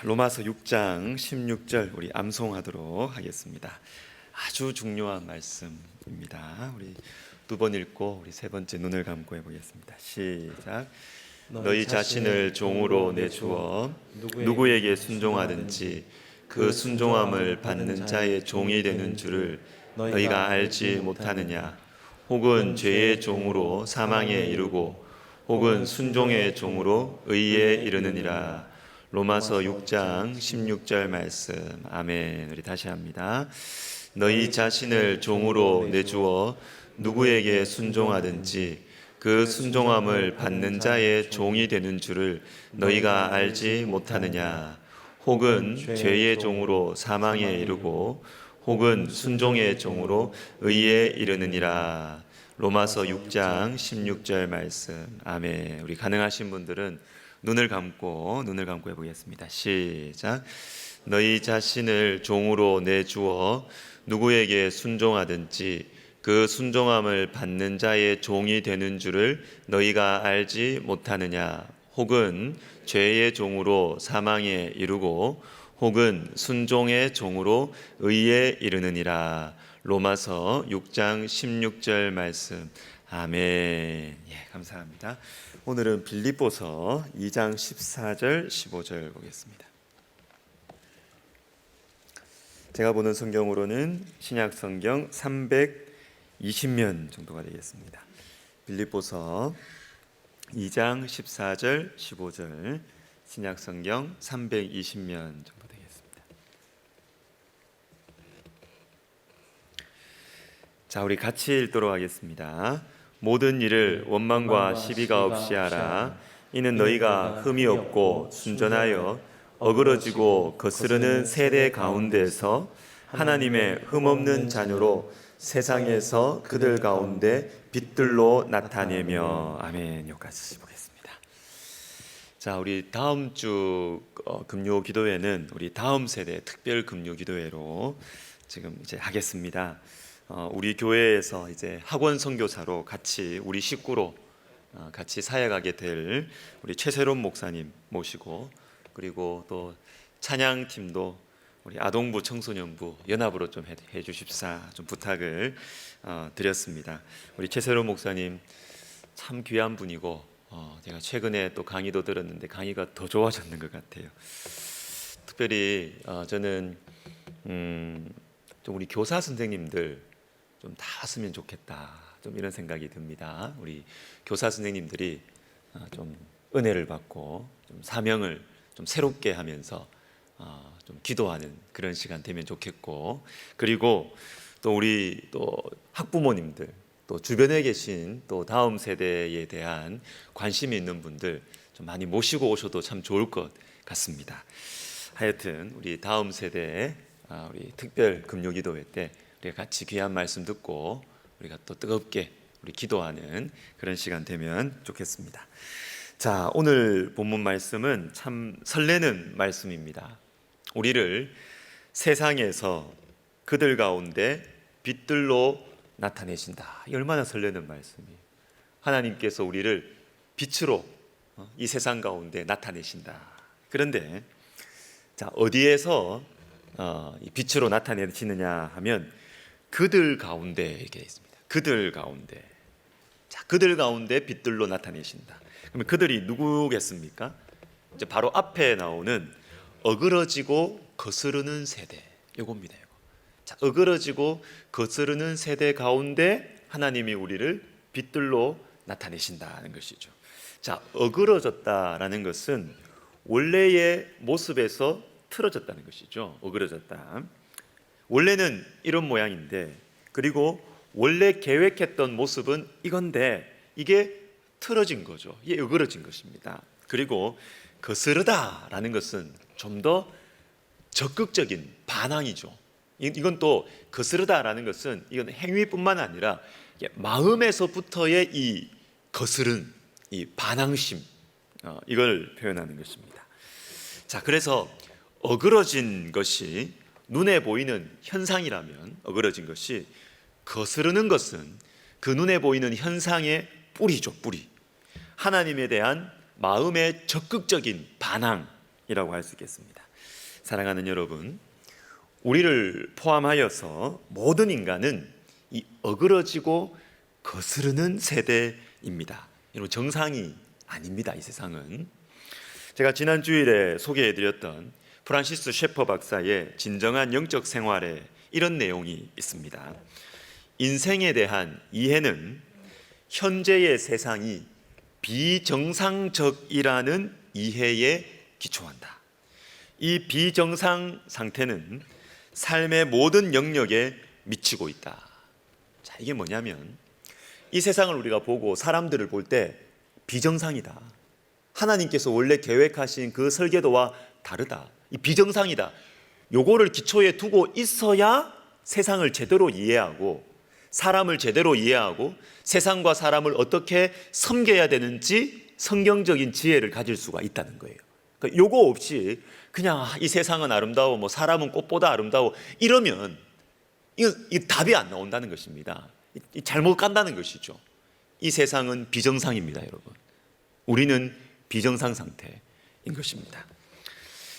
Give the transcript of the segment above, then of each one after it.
로마서 6장 16절 우리 암송하도록 하겠습니다. 아주 중요한 말씀입니다. 우리 두 번 읽고 우리 세 번째 눈을 감고 해보겠습니다. 시작. 너희 자신을 종으로 내주어 누구에게 순종하든지 그 순종함을 받는 자의 종이 되는 줄을 너희가 알지 못하느냐? 혹은 죄의 종으로 사망에 이르고 혹은 순종의 종으로 의에 이르느니라. 로마서 6장 16절 말씀. 아멘. 우리 다시 합니다. 너희 자신을 종으로 내주어 누구에게 순종하든지 그 순종함을 받는 자의 종이 되는 줄을 너희가 알지 못하느냐? 혹은 죄의 종으로 사망에 이르고 혹은 순종의 종으로 의에 이르느니라. 로마서 6장 16절 말씀. 아멘. 우리 가능하신 분들은 눈을 감고 해보겠습니다. 시작. 너희 자신을 종으로 내주어 누구에게 순종하든지 그 순종함을 받는 자의 종이 되는 줄을 너희가 알지 못하느냐? 혹은 죄의 종으로 사망에 이르고 혹은 순종의 종으로 의에 이르느니라. 로마서 6장 16절 말씀. 아멘. 예, 감사합니다. 오늘은 빌립보서 2장 14절 15절 보겠습니다. 제가 보는 성경으로는 신약 성경 320면 정도가 되겠습니다. 빌립보서 2장 14절 15절 신약 성경 320면 정도 되겠습니다. 자, 우리 같이 읽도록 하겠습니다. 모든 일을 원망과 시비가 없이 하라. 이는 너희가 흠이 없고 순전하여 어그러지고 거스르는 세대 가운데서 하나님의 흠없는 자녀로 세상에서 그들 가운데 빛들로 나타내며. 아멘. 여기까지 보겠습니다. 자, 우리 다음 주 금요 기도회는 우리 다음 세대 특별 금요 기도회로 지금 이제 하겠습니다. 우리 교회에서 이제 학원 선교사로 같이 우리 식구로 같이 사역하게 될 우리 최세롬 목사님 모시고, 그리고 또 찬양팀도 우리 아동부 청소년부 연합으로 좀 해주십사 좀 부탁을 드렸습니다. 우리 최세롬 목사님 참 귀한 분이고 제가 최근에 또 강의도 들었는데 강의가 더 좋아졌는 것 같아요. 특별히 저는 좀 우리 교사 선생님들 좀 다 왔으면 좋겠다, 좀 이런 생각이 듭니다. 우리 교사 선생님들이 좀 은혜를 받고 좀 사명을 좀 새롭게 하면서 좀 기도하는 그런 시간 되면 좋겠고, 그리고 또 우리 또 학부모님들, 또 주변에 계신 또 다음 세대에 대한 관심이 있는 분들 좀 많이 모시고 오셔도 참 좋을 것 같습니다. 하여튼 우리 다음 세대에 우리 특별 금요기도회 때 우리가 같이 귀한 말씀 듣고 우리가 또 뜨겁게 우리 기도하는 그런 시간 되면 좋겠습니다. 자, 오늘 본문 말씀은 참 설레는 말씀입니다. 우리를 세상에서 그들 가운데 빛들로 나타내신다. 이 얼마나 설레는 말씀이에요. 하나님께서 우리를 빛으로 이 세상 가운데 나타내신다. 그런데 자, 어디에서 이 빛으로 나타내시느냐 하면 그들 가운데 이렇게 있습니다. 그들 가운데. 자, 그들 가운데 빛들로 나타내신다. 그러면 그들이 누구겠습니까? 이제 바로 앞에 나오는 어그러지고 거스르는 세대. 요겁니다. 요거. 자, 어그러지고 거스르는 세대 가운데 하나님이 우리를 빛들로 나타내신다는 것이죠. 자, 어그러졌다라는 것은 원래의 모습에서 틀어졌다는 것이죠. 어그러졌다. 원래는 이런 모양인데, 그리고 원래 계획했던 모습은 이건데 이게 틀어진 거죠. 이게 어그러진 것입니다. 그리고 거스르다라는 것은 좀 더 적극적인 반항이죠. 이건 또 거스르다라는 것은 이건 행위뿐만 아니라 마음에서부터의 이 거스른 이 반항심, 이걸 표현하는 것입니다. 자, 그래서 어그러진 것이 눈에 보이는 현상이라면, 어그러진 것이, 거스르는 것은 그 눈에 보이는 현상의 뿌리죠. 뿌리. 하나님에 대한 마음의 적극적인 반항, 이라고 할 수 있겠습니다. 사랑하는 여러분, 우리를 포함하여서 모든 인간은 이 어그러지고 거스르는 세대입니다. 여러분, 정상이 아닙니다. 이 세상은. 제가 지난 주일에 소개해드렸던 프란시스 셰퍼 박사의 진정한 영적 생활에 이런 내용이 있습니다. 인생에 대한 이해는 현재의 세상이 비정상적이라는 이해에 기초한다. 이 비정상 상태는 삶의 모든 영역에 미치고 있다. 자, 이게 뭐냐면 이 세상을 우리가 보고 사람들을 볼 때 비정상이다. 하나님께서 원래 계획하신 그 설계도와 다르다. 이 비정상이다. 요거를 기초에 두고 있어야 세상을 제대로 이해하고 사람을 제대로 이해하고 세상과 사람을 어떻게 섬겨야 되는지 성경적인 지혜를 가질 수가 있다는 거예요. 그러니까 요거 없이 그냥 이 세상은 아름다워, 뭐 사람은 꽃보다 아름다워 이러면 이 답이 안 나온다는 것입니다. 잘못 간다는 것이죠. 이 세상은 비정상입니다, 여러분. 우리는 비정상 상태인 것입니다.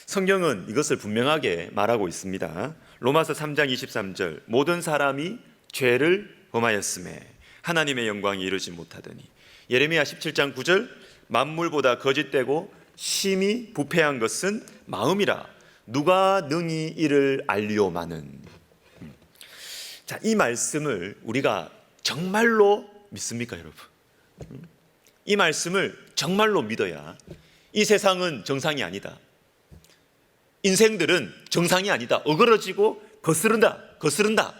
성경은 이것을 분명하게 말하고 있습니다. 로마서 3장 23절 모든 사람이 죄를 범하였음에 하나님의 영광이 이루지 못하더니 예레미야 17장 9절 만물보다 거짓되고 심히 부패한 것은 마음이라 누가 능히 이를 알리오마는. 자, 이 말씀을 우리가 정말로 믿습니까, 여러분? 이 말씀을 정말로 믿어야 이 세상은 정상이 아니다. 인생들은 정상이 아니다. 어그러지고 거스른다.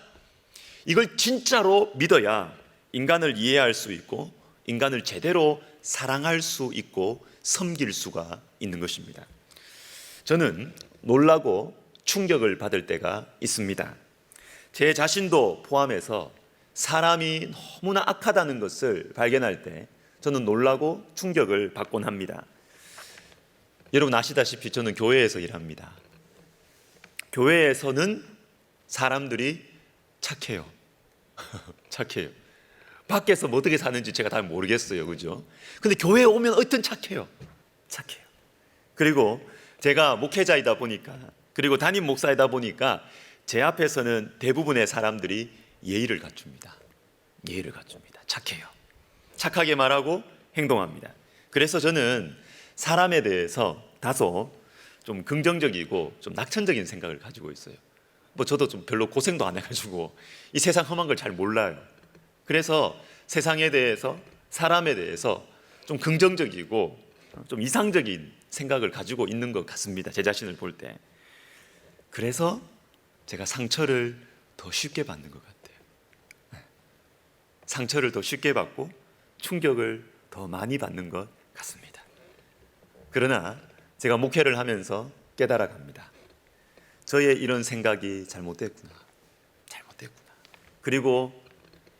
이걸 진짜로 믿어야 인간을 이해할 수 있고 인간을 제대로 사랑할 수 있고 섬길 수가 있는 것입니다. 저는 놀라고 충격을 받을 때가 있습니다. 제 자신도 포함해서 사람이 너무나 악하다는 것을 발견할 때 저는 놀라고 충격을 받곤 합니다. 여러분 아시다시피 저는 교회에서 일합니다. 교회에서는 사람들이 착해요. 착해요. 밖에서 뭐 어떻게 사는지 제가 다 모르겠어요. 그죠? 근데 교회에 오면 어떤 착해요. 그리고 제가 목회자이다 보니까 그리고 담임 목사이다 보니까 제 앞에서는 대부분의 사람들이 예의를 갖춥니다. 착해요. 착하게 말하고 행동합니다. 그래서 저는 사람에 대해서 다소 좀 긍정적이고 좀 낙천적인 생각을 가지고 있어요. 뭐 저도 좀 별로 고생도 안 해가지고 이 세상 험한 걸 잘 몰라요. 그래서 세상에 대해서 사람에 대해서 좀 긍정적이고 좀 이상적인 생각을 가지고 있는 것 같습니다. 제 자신을 볼 때. 그래서 제가 상처를 더 쉽게 받는 것 같아요. 상처를 더 쉽게 받고 충격을 더 많이 받는 것 같습니다. 그러나 제가 목회를 하면서 깨달아갑니다. 저의 이런 생각이 잘못됐구나. 그리고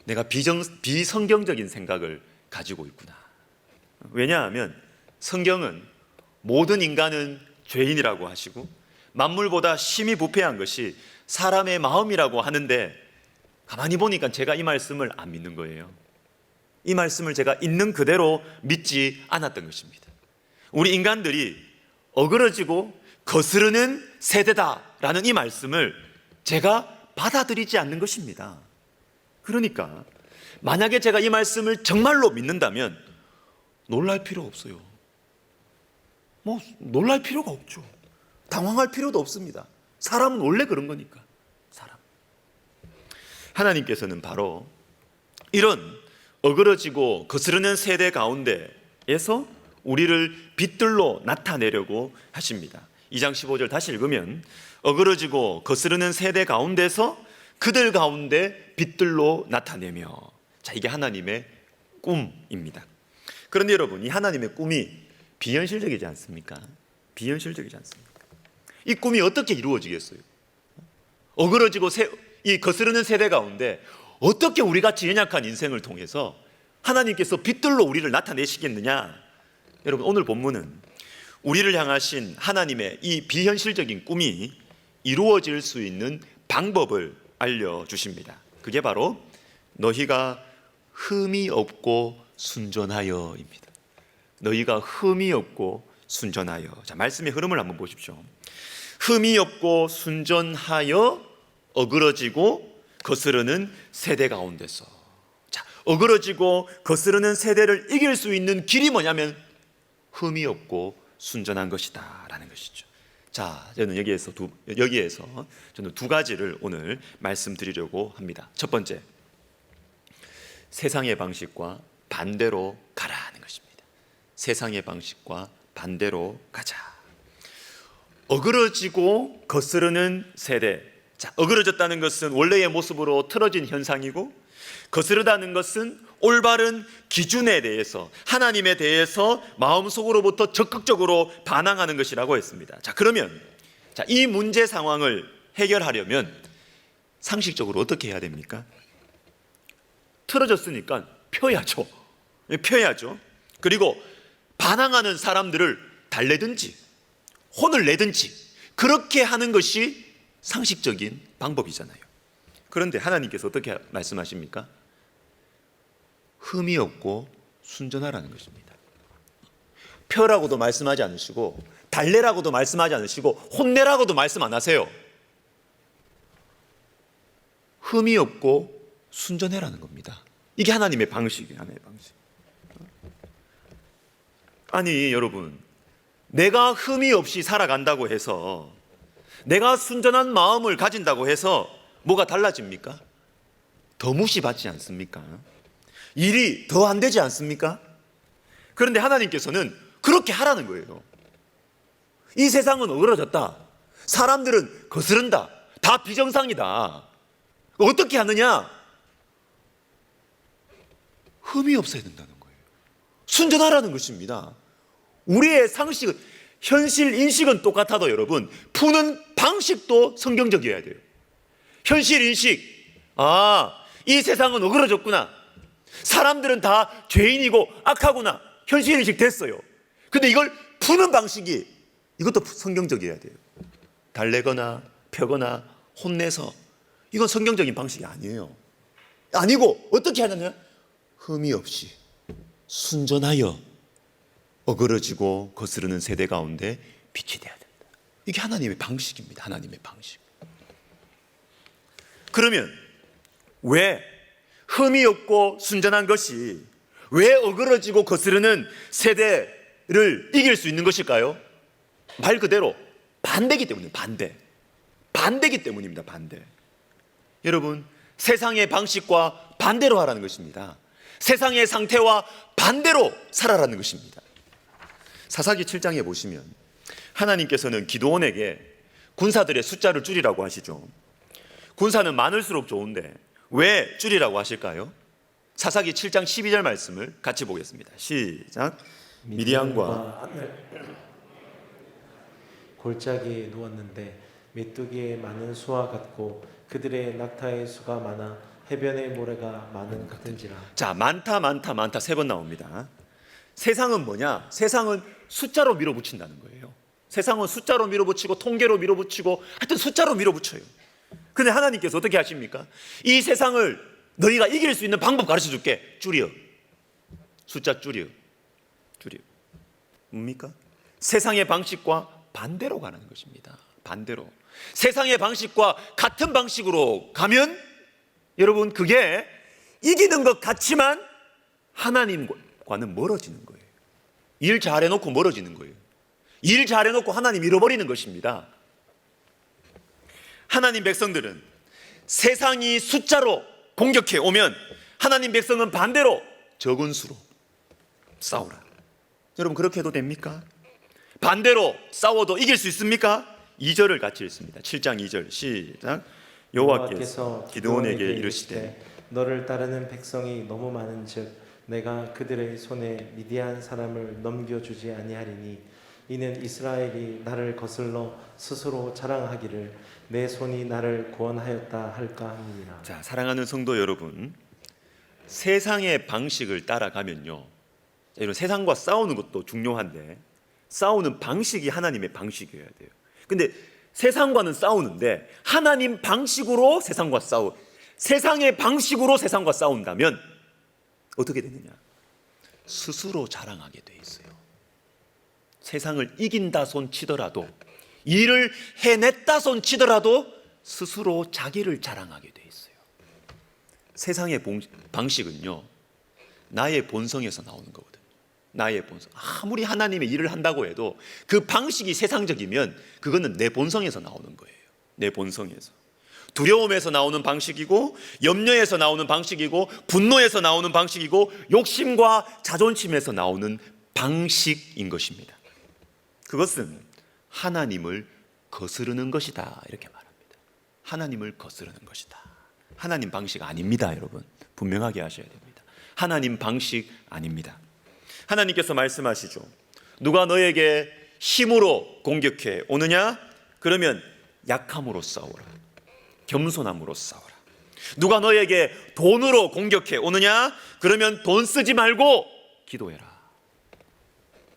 내가 비성경적인 생각을 가지고 있구나. 왜냐하면 성경은 모든 인간은 죄인이라고 하시고 만물보다 심히 부패한 것이 사람의 마음이라고 하는데 가만히 보니까 제가 이 말씀을 안 믿는 거예요. 이 말씀을 제가 있는 그대로 믿지 않았던 것입니다. 우리 인간들이 어그러지고 거스르는 세대다라는 이 말씀을 제가 받아들이지 않는 것입니다. 그러니까 만약에 제가 이 말씀을 정말로 믿는다면 놀랄 필요 없어요. 뭐 놀랄 필요가 없죠. 당황할 필요도 없습니다. 사람은 원래 그런 거니까. 하나님께서는 바로 이런 어그러지고 거스르는 세대 가운데에서 우리를 빛들로 나타내려고 하십니다. 2장 15절 다시 읽으면 어그러지고 거스르는 세대 가운데서 그들 가운데 빛들로 나타내며. 자, 이게 하나님의 꿈입니다. 그런데 여러분, 이 하나님의 꿈이 비현실적이지 않습니까? 이 꿈이 어떻게 이루어지겠어요? 어그러지고 이 거스르는 세대 가운데 어떻게 우리같이 연약한 인생을 통해서 하나님께서 빛들로 우리를 나타내시겠느냐? 여러분, 오늘 본문은 우리를 향하신 하나님의 이 비현실적인 꿈이 이루어질 수 있는 방법을 알려주십니다. 그게 바로 너희가 흠이 없고 순전하여입니다. 너희가 흠이 없고 순전하여. 자, 말씀의 흐름을 한번 보십시오. 흠이 없고 순전하여 어그러지고 거스르는 세대 가운데서. 자, 어그러지고 거스르는 세대를 이길 수 있는 길이 뭐냐면 흠이 없고 순전한 것이다 라는 것이죠. 자, 저는 여기에서 저는 두 가지를 오늘 말씀드리려고 합니다. 첫 번째, 세상의 방식과 반대로 가라는 것입니다. 세상의 방식과 반대로 가자. 어그러지고 거스르는 세대. 자, 어그러졌다는 것은 원래의 모습으로 틀어진 현상이고, 거스르다는 것은 올바른 기준에 대해서, 하나님에 대해서 마음속으로부터 적극적으로 반항하는 것이라고 했습니다. 자, 그러면 이 문제 상황을 해결하려면 상식적으로 어떻게 해야 됩니까? 틀어졌으니까 펴야죠. 펴야죠. 그리고 반항하는 사람들을 달래든지 혼을 내든지 그렇게 하는 것이 상식적인 방법이잖아요. 그런데 하나님께서 어떻게 말씀하십니까? 흠이 없고 순전하라는 것입니다. 펴라고도 말씀하지 않으시고, 달래라고도 말씀하지 않으시고, 혼내라고도 말씀 안 하세요. 흠이 없고 순전해라는 겁니다. 이게 하나님의 방식이에요. 하나님의 방식. 아니 여러분, 내가 흠이 없이 살아간다고 해서, 내가 순전한 마음을 가진다고 해서 뭐가 달라집니까? 더 무시받지 않습니까? 일이 더 안 되지 않습니까? 그런데 하나님께서는 그렇게 하라는 거예요. 이 세상은 어그러졌다, 사람들은 거스른다, 다 비정상이다. 어떻게 하느냐? 흠이 없어야 된다는 거예요. 순전하라는 것입니다. 우리의 상식은, 현실 인식은 똑같아도 여러분, 푸는 방식도 성경적이어야 돼요. 현실 인식, 이 세상은 어그러졌구나, 사람들은 다 죄인이고 악하구나, 현실 인식 됐어요. 근데 이걸 푸는 방식이, 이것도 성경적이어야 돼요. 달래거나 펴거나 혼내서, 이건 성경적인 방식이 아니에요. 아니고 어떻게 하느냐? 흠이 없이 순전하여 어그러지고 거스르는 세대 가운데 빛이 되어야 된다. 이게 하나님의 방식입니다. 하나님의 방식. 그러면 왜 흠이 없고 순전한 것이 왜 어그러지고 거스르는 세대를 이길 수 있는 것일까요? 말 그대로 반대이기 때문이에요. 반대이기 때문입니다. 반대. 여러분, 세상의 방식과 반대로 하라는 것입니다. 세상의 상태와 반대로 살아라는 것입니다. 사사기 7장에 보시면 하나님께서는 기드온에게 군사들의 숫자를 줄이라고 하시죠. 군사는 많을수록 좋은데 왜 줄이라고 하실까요? 사사기 7장 12절 말씀을 같이 보겠습니다. 시작. 미디안과 골짜기에 누웠는데 메뚜기의 많은 수와 같고 그들의 낙타의 수가 많아 해변의 모래가 많은 같은지라. 자, 많다 세 번 나옵니다. 세상은 뭐냐? 세상은 숫자로 밀어붙인다는 거예요. 세상은 숫자로 밀어붙이고 통계로 밀어붙이고 하여튼 숫자로 밀어붙여요. 근데 하나님께서 어떻게 하십니까? 이 세상을 너희가 이길 수 있는 방법 가르쳐 줄게. 줄여. 숫자 줄여. 뭡니까? 세상의 방식과 반대로 가는 것입니다. 반대로. 세상의 방식과 같은 방식으로 가면 여러분, 그게 이기는 것 같지만 하나님과는 멀어지는 거예요. 일 잘해놓고 멀어지는 거예요. 일 잘해놓고 하나님 잃어버리는 것입니다. 하나님 백성들은 세상이 숫자로 공격해 오면 하나님 백성은 반대로 적은 수로 싸우라. 여러분, 그렇게 해도 됩니까? 반대로 싸워도 이길 수 있습니까? 2절을 같이 읽습니다. 7장 2절 시작. 여호와께서 기드온에게 이르시되 너를 따르는 백성이 너무 많은즉 내가 그들의 손에 미디안 사람을 넘겨주지 아니하리니 이는 이스라엘이 나를 거슬러 스스로 자랑하기를 내 손이 나를 구원하였다 할까 함이니라. 자, 사랑하는 성도 여러분, 세상의 방식을 따라가면요, 이런 세상과 싸우는 것도 중요한데 싸우는 방식이 하나님의 방식이어야 돼요. 근데 세상과는 싸우는데 하나님 방식으로 세상의 방식으로 세상과 싸운다면 어떻게 되느냐? 스스로 자랑하게 돼 있어요. 세상을 이긴다 손 치더라도, 일을 해냈다 손 치더라도 스스로 자기를 자랑하게 돼 있어요. 세상의 방식은요, 나의 본성에서 나오는 거거든요. 나의 본성. 아무리 하나님의 일을 한다고 해도 그 방식이 세상적이면 그거는 내 본성에서 나오는 거예요. 내 본성에서. 두려움에서 나오는 방식이고, 염려에서 나오는 방식이고, 분노에서 나오는 방식이고, 욕심과 자존심에서 나오는 방식인 것입니다. 그것은 하나님을 거스르는 것이다, 이렇게 말합니다. 하나님을 거스르는 것이다. 하나님 방식 아닙니다, 여러분. 분명하게 하셔야 됩니다. 하나님 방식 아닙니다. 하나님께서 말씀하시죠. 누가 너에게 힘으로 공격해 오느냐? 그러면 약함으로 싸우라. 겸손함으로 싸우라. 누가 너에게 돈으로 공격해 오느냐? 그러면 돈 쓰지 말고 기도해라.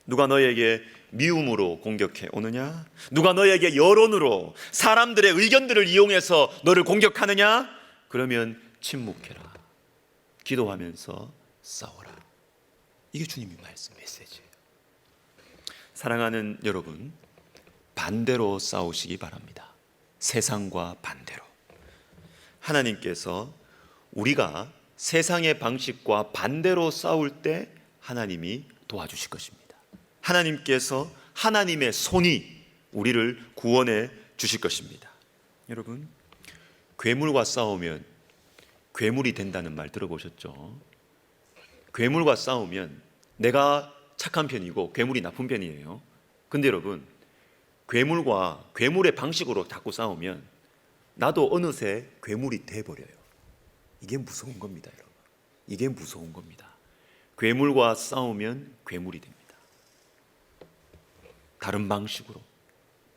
누가 너에게 미움으로 공격해 오느냐? 누가 너에게 여론으로 사람들의 의견들을 이용해서 너를 공격하느냐? 그러면 침묵해라. 기도하면서 싸워라. 이게 주님의 말씀 메시지예요. 사랑하는 여러분, 반대로 싸우시기 바랍니다. 세상과 반대로. 하나님께서 우리가 세상의 방식과 반대로 싸울 때 하나님이 도와주실 것입니다. 하나님께서 하나님의 손이 우리를 구원해 주실 것입니다. 여러분, 괴물과 싸우면 괴물이 된다는 말 들어보셨죠? 괴물과 싸우면 내가 착한 편이고 괴물이 나쁜 편이에요. 근데 여러분, 괴물과 괴물의 방식으로 자꾸 싸우면 나도 어느새 괴물이 돼버려요. 이게 무서운 겁니다, 여러분. 이게 무서운 겁니다. 괴물과 싸우면 괴물이 됩니다. 다른 방식으로,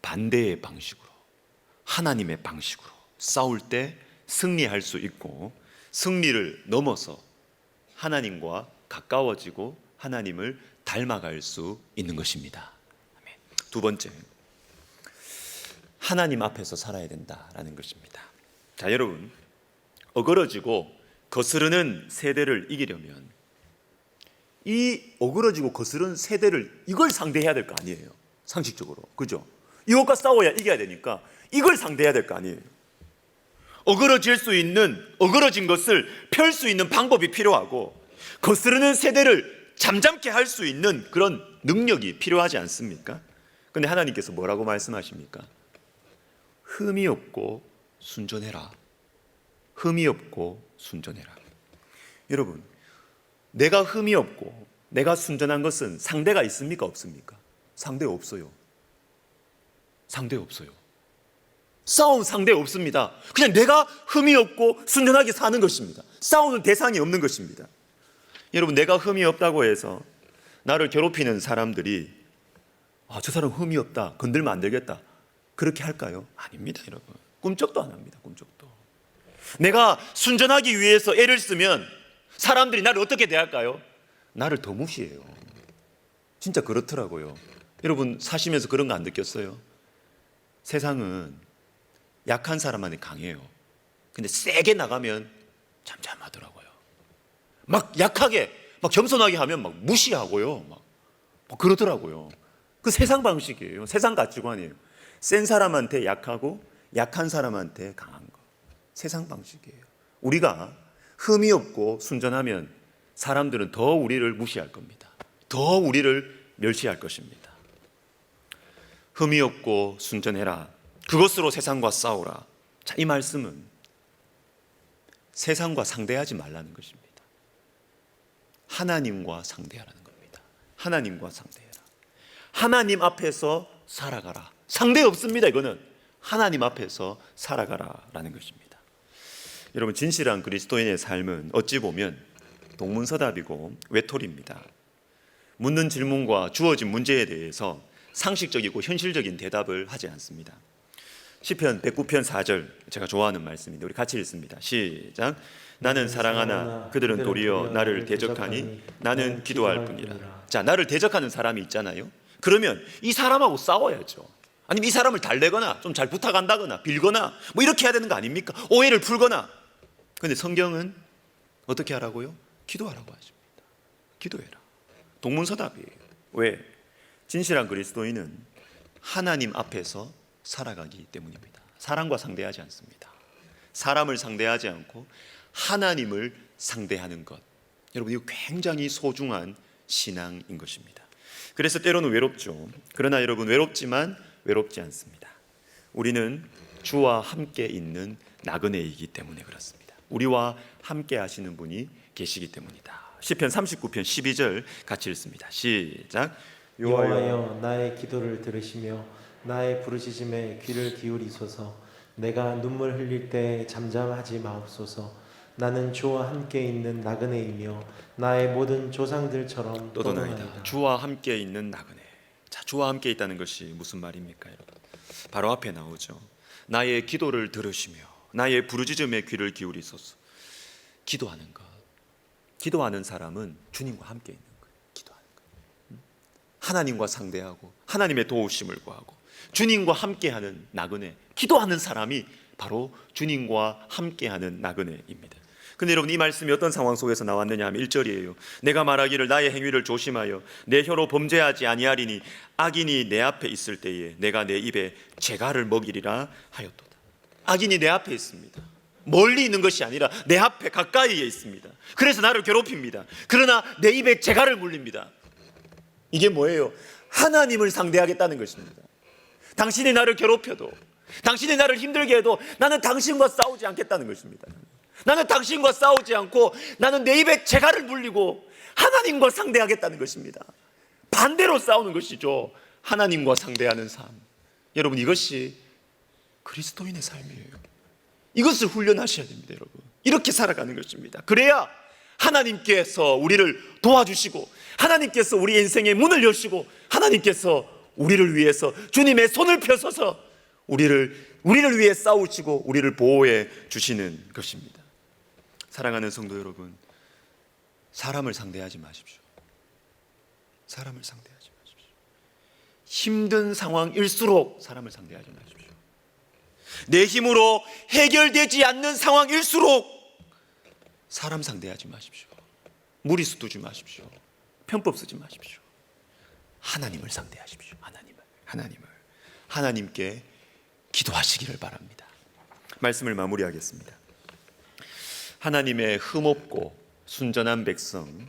반대의 방식으로, 하나님의 방식으로 싸울 때 승리할 수 있고, 승리를 넘어서 하나님과 가까워지고 하나님을 닮아갈 수 있는 것입니다. 두 번째, 하나님 앞에서 살아야 된다라는 것입니다. 자, 여러분, 어그러지고 거스르는 세대를 이기려면 이 어그러지고 거스르는 세대를 이걸 상대해야 될 거 아니에요. 상식적으로, 그죠? 이것과 싸워야 이겨야 되니까 이걸 상대해야 될 거 아니에요. 어그러진 것을 펼 수 있는 방법이 필요하고, 거스르는 세대를 잠잠케 할 수 있는 그런 능력이 필요하지 않습니까? 그런데 하나님께서 뭐라고 말씀하십니까? 흠이 없고 순전해라. 흠이 없고 순전해라. 여러분, 내가 흠이 없고 내가 순전한 것은 상대가 있습니까? 없습니까? 상대 없어요. 상대 없어요. 싸움 상대 없습니다. 그냥 내가 흠이 없고 순전하게 사는 것입니다. 싸우는 대상이 없는 것입니다. 여러분, 내가 흠이 없다고 해서 나를 괴롭히는 사람들이 저 사람 흠이 없다, 건들면 안 되겠다, 그렇게 할까요? 아닙니다, 여러분. 꿈쩍도 안 합니다. 꿈쩍도. 내가 순전하기 위해서 애를 쓰면 사람들이 나를 어떻게 대할까요? 나를 더 무시해요. 진짜 그렇더라고요. 여러분, 사시면서 그런 거 안 느꼈어요? 세상은 약한 사람만이 강해요. 근데 세게 나가면 잠잠하더라고요. 막 약하게, 막 겸손하게 하면 막 무시하고요. 막 그러더라고요. 그 세상 방식이에요. 세상 가치관이에요. 센 사람한테 약하고 약한 사람한테 강한 거. 세상 방식이에요. 우리가 흠이 없고 순전하면 사람들은 더 우리를 무시할 겁니다. 더 우리를 멸시할 것입니다. 흠이 없고 순전해라. 그것으로 세상과 싸우라. 자, 이 말씀은 세상과 상대하지 말라는 것입니다. 하나님과 상대하라는 겁니다. 하나님과 상대해라. 하나님 앞에서 살아가라. 상대 없습니다. 이거는 하나님 앞에서 살아가라라는 것입니다. 여러분, 진실한 그리스도인의 삶은 어찌 보면 동문서답이고 외톨이입니다. 묻는 질문과 주어진 문제에 대해서 상식적이고 현실적인 대답을 하지 않습니다. 시편 109편 4절, 제가 좋아하는 말씀인데 우리 같이 읽습니다. 시작. 나는 사랑하나 그들은 도리어 나를 대적하니 나는 기도할 뿐이라. 자, 나를 대적하는 사람이 있잖아요. 그러면 이 사람하고 싸워야죠. 아니면 이 사람을 달래거나 좀 잘 부탁한다거나 빌거나 뭐 이렇게 해야 되는 거 아닙니까? 오해를 풀거나. 그런데 성경은 어떻게 하라고요? 기도하라고 하십니다. 기도해라. 동문서답이에요. 왜? 진실한 그리스도인은 하나님 앞에서 살아가기 때문입니다. 사람과 상대하지 않습니다. 사람을 상대하지 않고 하나님을 상대하는 것, 여러분 이거 굉장히 소중한 신앙인 것입니다. 그래서 때로는 외롭죠. 그러나 여러분 외롭지만 외롭지 않습니다. 우리는 주와 함께 있는 나그네이기 때문에 그렇습니다. 우리와 함께 하시는 분이 계시기 때문이다. 시편 39편 12절 같이 읽습니다. 시작. 여호와여 나의 기도를 들으시며 나의 부르짖음에 귀를 기울이소서. 내가 눈물 흘릴 때 잠잠하지 마옵소서. 나는 주와 함께 있는 나그네이며 나의 모든 조상들처럼 떠도나이다. 주와 함께 있는 나그네. 자, 주와 함께 있다는 것이 무슨 말입니까, 여러분? 바로 앞에 나오죠. 나의 기도를 들으시며 나의 부르짖음에 귀를 기울이소서. 기도하는 것. 기도하는 사람은 주님과 함께 있는 거예요. 기도하는 것. 하나님과 상대하고 하나님의 도우심을 구하고 주님과 함께하는 나그네. 기도하는 사람이 바로 주님과 함께하는 나그네입니다. 근데 여러분 이 말씀이 어떤 상황 속에서 나왔느냐 하면 1절이에요. 내가 말하기를 나의 행위를 조심하여 내 혀로 범죄하지 아니하리니 악인이 내 앞에 있을 때에 내가 내 입에 재갈을 먹이리라 하였도다. 악인이 내 앞에 있습니다. 멀리 있는 것이 아니라 내 앞에 가까이에 있습니다. 그래서 나를 괴롭힙니다. 그러나 내 입에 재갈을 물립니다. 이게 뭐예요? 하나님을 상대하겠다는 것입니다. 당신이 나를 괴롭혀도, 당신이 나를 힘들게 해도 나는 당신과 싸우지 않겠다는 것입니다. 나는 당신과 싸우지 않고 나는 내 입에 재갈을 물리고 하나님과 상대하겠다는 것입니다. 반대로 싸우는 것이죠. 하나님과 상대하는 삶. 여러분 이것이 그리스도인의 삶이에요. 이것을 훈련하셔야 됩니다, 여러분. 이렇게 살아가는 것입니다. 그래야 하나님께서 우리를 도와주시고 하나님께서 우리 인생의 문을 여시고 하나님께서 우리를 위해서 주님의 손을 펴서서 우리를 위해 싸우시고 우리를 보호해 주시는 것입니다. 사랑하는 성도 여러분, 사람을 상대하지 마십시오. 사람을 상대하지 마십시오. 힘든 상황일수록 사람을 상대하지 마십시오. 내 힘으로 해결되지 않는 상황일수록 사람 상대하지 마십시오. 무리수 두지 마십시오. 편법 쓰지 마십시오. 하나님을 상대하십시오. 하나님께 기도하시기를 바랍니다. 말씀을 마무리하겠습니다. 하나님의 흠없고 순전한 백성.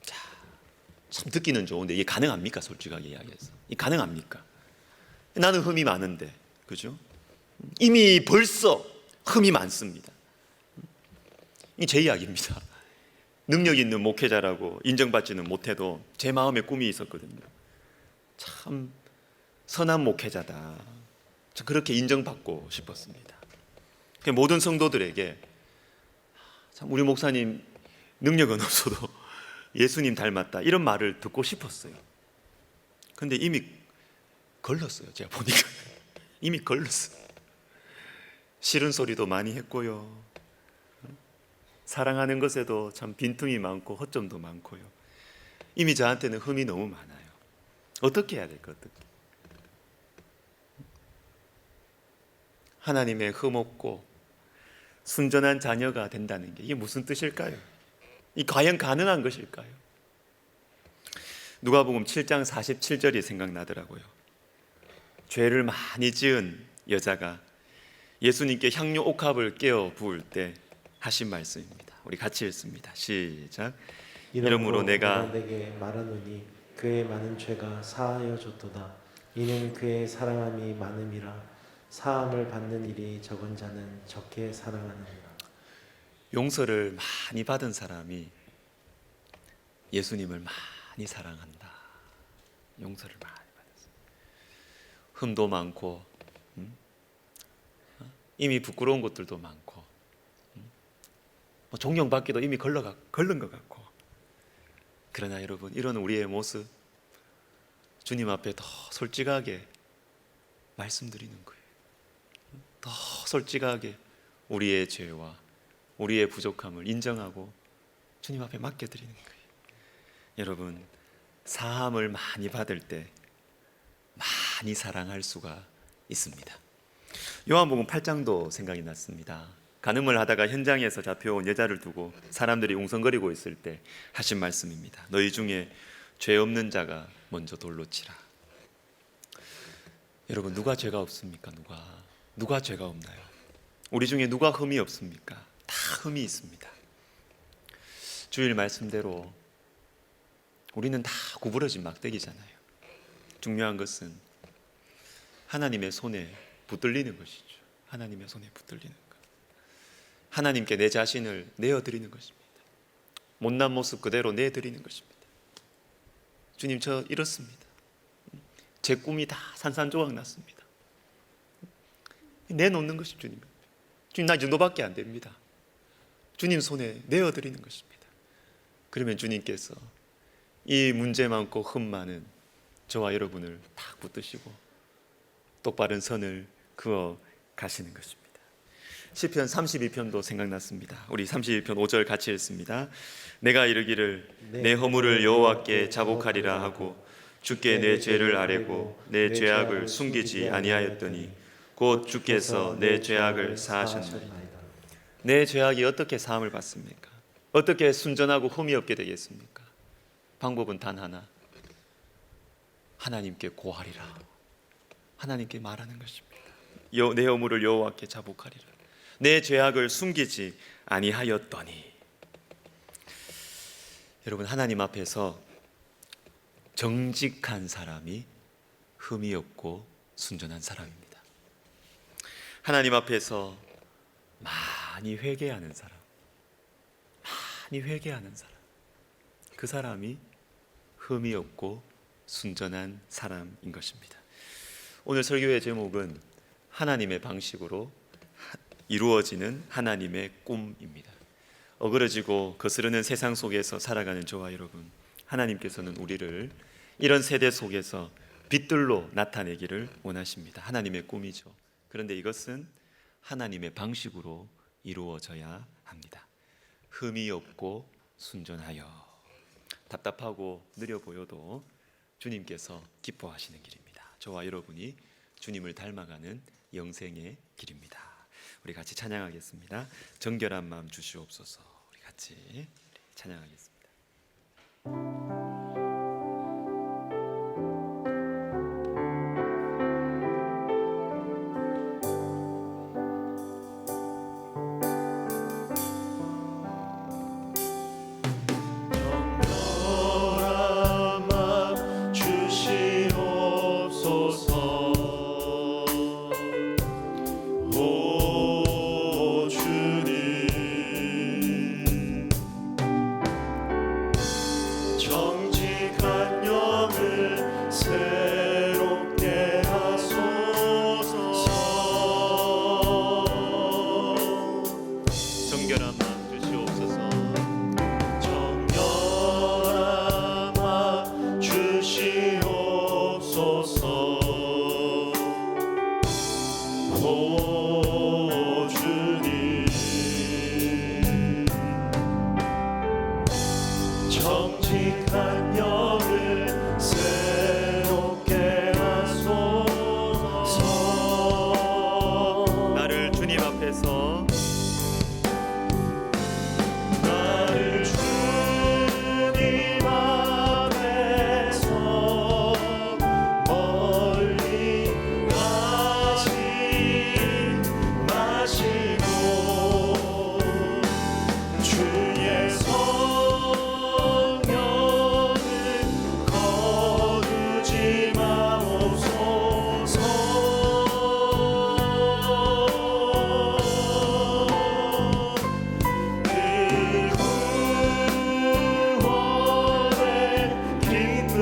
자, 참 듣기는 좋은데 이게 가능합니까? 솔직하게 이야기해서 이 가능합니까? 나는 흠이 많은데, 그죠? 이미 벌써 흠이 많습니다. 이 제 이야기입니다. 능력 있는 목회자라고 인정받지는 못해도 제 마음에 꿈이 있었거든요. 참 선한 목회자다. 그렇게 인정받고 싶었습니다. 모든 성도들에게 참 우리 목사님 능력은 없어도 예수님 닮았다 이런 말을 듣고 싶었어요. 근데 이미 걸렸어요. 제가 보니까 이미 걸렸어요. 싫은 소리도 많이 했고요. 사랑하는 것에도 참 빈틈이 많고 허점도 많고요. 이미 저한테는 흠이 너무 많아요. 어떻게 해야 될까? 어떻게? 하나님의 흠없고 순전한 자녀가 된다는 게 이게 무슨 뜻일까요? 이 과연 가능한 것일까요? 누가복음 7장 47절이 생각나더라고요. 죄를 많이 지은 여자가 예수님께 향료 옥합을 깨어 부을 때 하신 말씀입니다. 우리 같이 읽습니다. 시작. 이러므로 내가 내게 말하노니 그의 많은 죄가 사하여 줬도다. 이는 그의 사랑함이 많음이라. 사함을 받는 일이 적은 자는 적게 사랑하느니라. 용서를 많이 받은 사람이 예수님을 많이 사랑한다. 용서를 많이 받았어요. 흠도 많고 이미 부끄러운 것들도 많고 존경받기도 이미 걸른 것 같고, 그러나 여러분 이런 우리의 모습 주님 앞에 더 솔직하게 말씀드리는 거예요. 더 솔직하게 우리의 죄와 우리의 부족함을 인정하고 주님 앞에 맡겨드리는 거예요. 여러분 사함을 많이 받을 때 많이 사랑할 수가 있습니다. 요한복음 8장도 생각이 났습니다. 간음을 하다가 현장에서 잡혀온 여자를 두고 사람들이 웅성거리고 있을 때 하신 말씀입니다. 너희 중에 죄 없는 자가 먼저 돌로 치라. 여러분, 누가 죄가 없습니까? 누가 죄가 없나요? 우리 중에 누가 흠이 없습니까? 다 흠이 있습니다. 주일 말씀대로 우리는 다 구부러진 막대기잖아요. 중요한 것은 하나님의 손에 붙들리는 것이죠. 하나님의 손에 붙들리는 것. 하나님께 내 자신을 내어드리는 것입니다. 못난 모습 그대로 내드리는 것입니다. 주님, 저 이렇습니다. 제 꿈이 다 산산조각 났습니다. 내놓는 것이 주님. 주님, 나 이 정도밖에 안 됩니다. 주님 손에 내어드리는 것입니다. 그러면 주님께서 이 문제 많고 흠 많은 저와 여러분을 탁 붙드시고 똑바른 선을 그어 가시는 것입니다. 시편 32편도 생각났습니다. 우리 32편 5절 같이 읽습니다. 내가 이르기를 내 허물을 여호와께 자복하리라 하고 주께 내 죄를 아뢰고 내 죄악을 숨기지 아니하였더니 곧 주께서 내 죄악을 사하셨나이다. 내 죄악이 어떻게 사함을 받습니까? 어떻게 순전하고 흠이 없게 되겠습니까? 방법은 단 하나, 하나님께 고하리라. 하나님께 말하는 것입니다. 내 허물을 여호와께 자복하리라. 내 죄악을 숨기지 아니하였더니. 여러분, 하나님 앞에서 정직한 사람이 흠이 없고 순전한 사람입니다. 하나님 앞에서 많이 회개하는 사람, 그 사람이 흠이 없고 순전한 사람인 것입니다. 오늘 설교의 제목은 하나님의 방식으로 이루어지는 하나님의 꿈입니다. 어그러지고 거스르는 세상 속에서 살아가는 저와 여러분, 하나님께서는 우리를 이런 세대 속에서 빛들로 나타내기를 원하십니다. 하나님의 꿈이죠. 그런데 이것은 하나님의 방식으로 이루어져야 합니다. 흠이 없고 순전하여. 답답하고 느려 보여도 주님께서 기뻐하시는 길입니다. 저와 여러분이 주님을 닮아가는 영생의 길입니다. 우리 같이 찬양하겠습니다. 정결한 마음 주시옵소서. 우리 같이 찬양하겠습니다. 정직한 영을 새롭게 하소서. 나를 주님 앞에서 멀리 가지 마시고 주의 성령을 거두지 마옵소서. 그 구원의 기쁨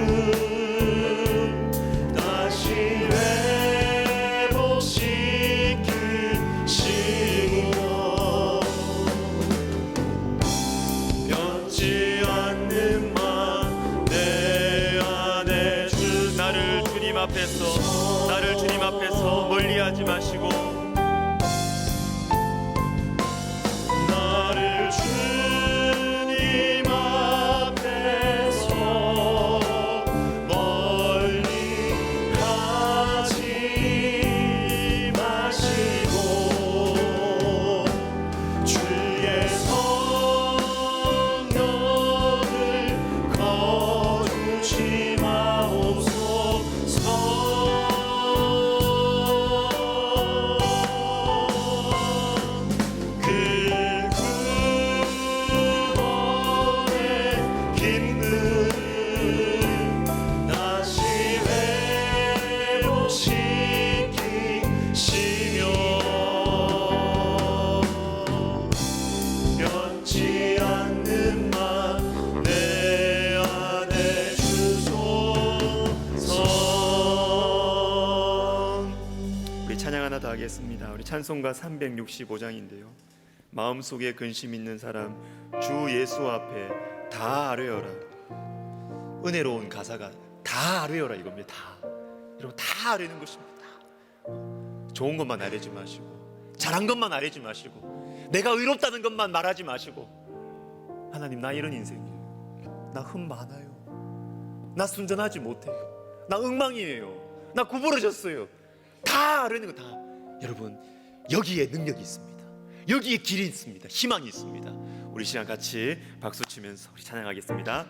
다시 회복시키시고 변치 않는 맘 내 안에 주소서. 나를 주님 앞에서 멀리하지 마시고 나를 주님 앞에서 멀리 가지 마시고 주의 성령을 거두지 우리 찬양 하나 더 하겠습니다. 우리 찬송가 365장인데요. 마음속에 근심 있는 사람 주 예수 앞에 다 아뢰어라. 은혜로운 가사가 다 아뢰어라 이겁니다. 여러분 다 아뢰는 것입니다. 좋은 것만 아뢰지 마시고, 잘한 것만 아뢰지 마시고, 내가 의롭다는 것만 말하지 마시고, 하나님 나 이런 인생이에요. 나 흠 많아요. 나 순전하지 못해요. 나 엉망이에요. 나 구부러졌어요. 다 아뢰는 거 다. 여러분 여기에 능력이 있습니다. 여기에 길이 있습니다. 희망이 있습니다. 우리 시간 같이 박수 치면서 우리 찬양하겠습니다.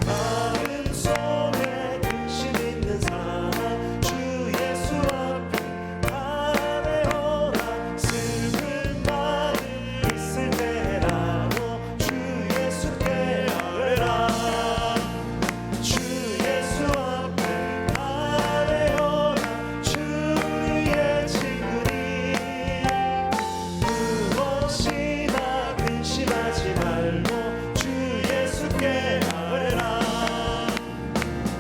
마음속에 근심 있는 사람 주 예수 앞에 아뢰어라. 슬픈 마음 있을 때라도 주 예수께 아뢰라. 주 예수 앞에 아뢰어라. 주의 친구니 무엇이나 근심하지 말고 주 예수께 아뢰라.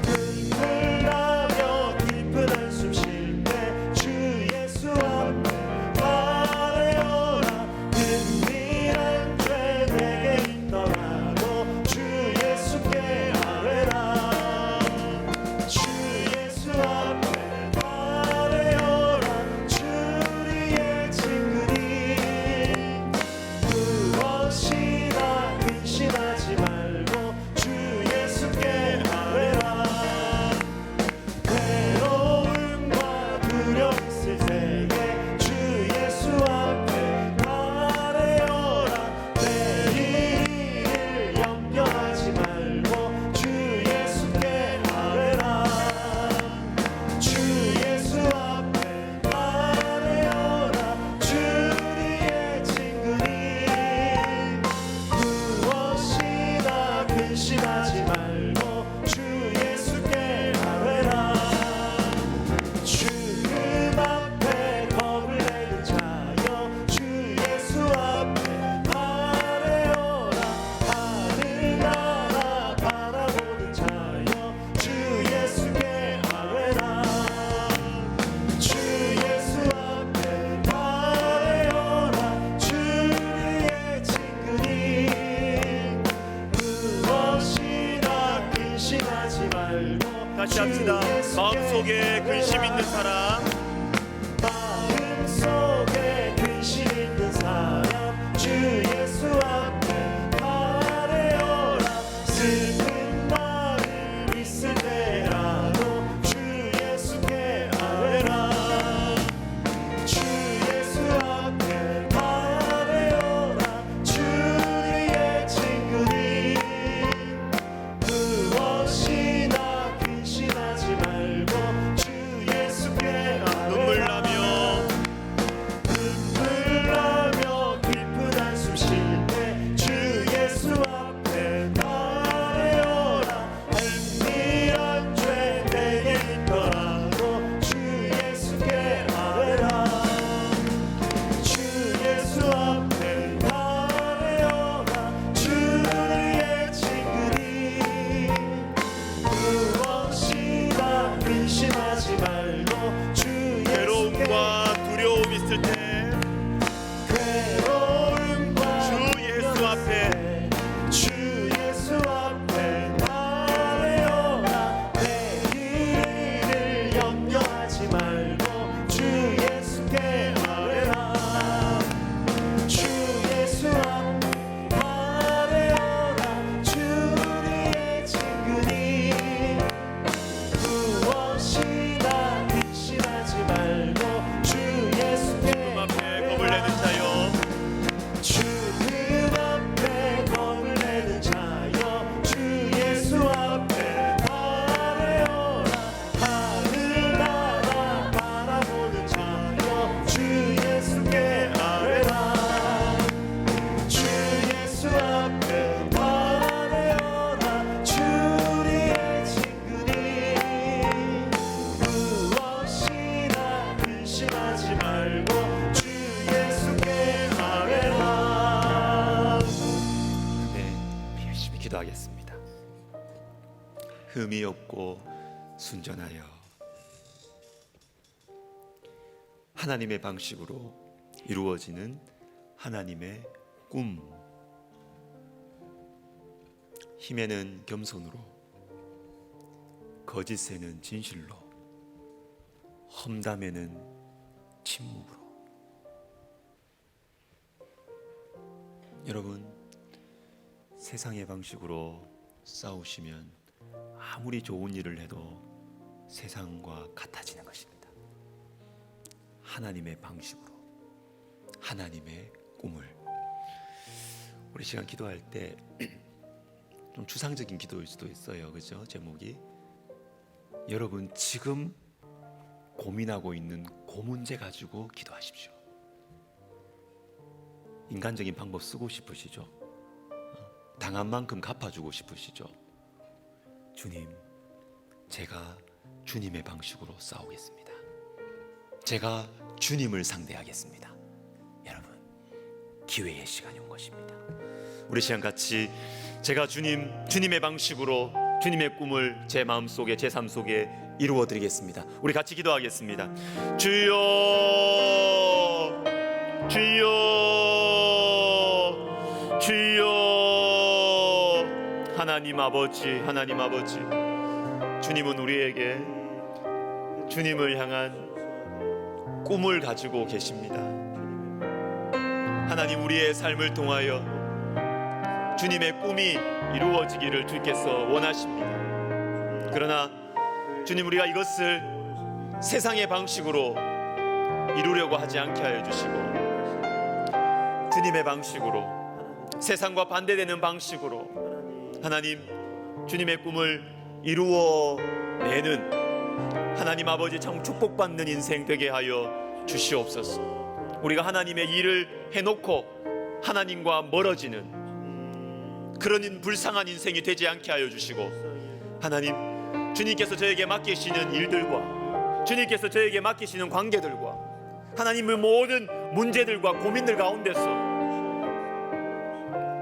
흔들나며 깊은 한숨 쉴 때 주 예수 앞에 아뢰어라. 은밀한 죄 내게 있더라도 주 예수께 아뢰라. 주 예수 앞에 아뢰어라. 주의 친구니 무엇이나 근심하지 말고 주 예수께 아뢰라. 괴로움과 두려움 있을 때에 주 예수 앞에 아뢰어라. 내일을 염려하지 말고 주 예수께 아뢰라. 주 예수 앞에 아뢰어라. 주의 친구니 무엇이나 근심하지 말고 주 예수께 아뢰라. 주님 앞에 겁을 내는 자여 주 예수 앞에 아뢰어라. 하늘나라 바라보는 자여 주 예수께 아뢰라. 주 예수 앞에 아뢰어라. 주의 친구니 무엇이나 근심하지 말고 다시 합시다. 마음속에 근심 있는 사람 마음속에 근심 있는 사람 주 예수 앞에 아뢰어라. 슬픈 마음 있을 때라도 주 예수께 아뢰라. 주 예수 앞에 아뢰어라. 주의 친구니 무엇이나 근심하지 말고 주 예수께 아뢰라. 눈물 나며 깊은 한숨 쉴 때 주 예수 앞에 아뢰어라. 은밀한 죄 내게 있더라도 주 예수께 아뢰라. 주 예수 앞에 아뢰어라. 주의 친구니 무엇이나 근심하지 말고 주 예수께 괴로움과 두려움 있을 때 주 예수 앞에 주 예수 앞에 아뢰어라. 내일을 염려하지 말고 주 예수께 아뢰라. 주 예수 앞에 아뢰어라. 주의 친구니 무엇이나 근심하지 말고 주 예수께 그 앞에 겁을 내는 자여 주님 앞에 겁을 내는 자여 주 예수 앞에 아뢰어라. 하늘나라 바라보는 자여 주 예수께 아뢰라. 주 예수 앞에 아뢰어라. 주의 친구니 무엇이나 근심하지 말고 주 예수께 아뢰라. 네, 열심히 기도하겠습니다. 흠이 없고 순전하여 하나님의 방식으로 이루어지는 하나님의 꿈. 힘에는 겸손으로, 거짓에는 진실로, 험담에는 침묵으로. 여러분, 세상의 방식으로 싸우시면 아무리 좋은 일을 해도 세상과 같아지는 것입니다. 하나님의 방식으로, 하나님의 꿈을. 우리 시간 기도할 때 좀 추상적인 기도일 수도 있어요. 그죠? 제목이 여러분 지금 고민하고 있는 그 문제 가지고 기도하십시오. 인간적인 방법 쓰고 싶으시죠? 당한 만큼 갚아주고 싶으시죠? 주님, 제가 주님의 방식으로 싸우겠습니다. 제가 주님을 상대하겠습니다. 여러분, 기회의 시간이 온 것입니다. 우리 시간 같이 제가 주님의 방식으로 주님의 꿈을 제 마음속에, 제 삶 속에 이루어 드리겠습니다. 우리 같이 기도하겠습니다. 주여, 주여, 주여. 하나님 아버지, 하나님 아버지, 주님은 우리에게 주님을 향한 꿈을 가지고 계십니다. 하나님, 우리의 삶을 통하여 주님의 꿈이 이루어지기를 주께서 원하십니다. 그러나 주님, 우리가 이것을 세상의 방식으로 이루려고 하지 않게 하여 주시고 주님의 방식으로, 세상과 반대되는 방식으로 하나님, 주님의 꿈을 이루어내는 하나님 아버지 참 축복받는 인생 되게 하여 주시옵소서. 우리가 하나님의 일을 해놓고 하나님과 멀어지는 그런 불쌍한 인생이 되지 않게 하여 주시고, 하나님, 주님께서 저에게 맡기시는 일들과 주님께서 저에게 맡기시는 관계들과 하나님의 모든 문제들과 고민들 가운데서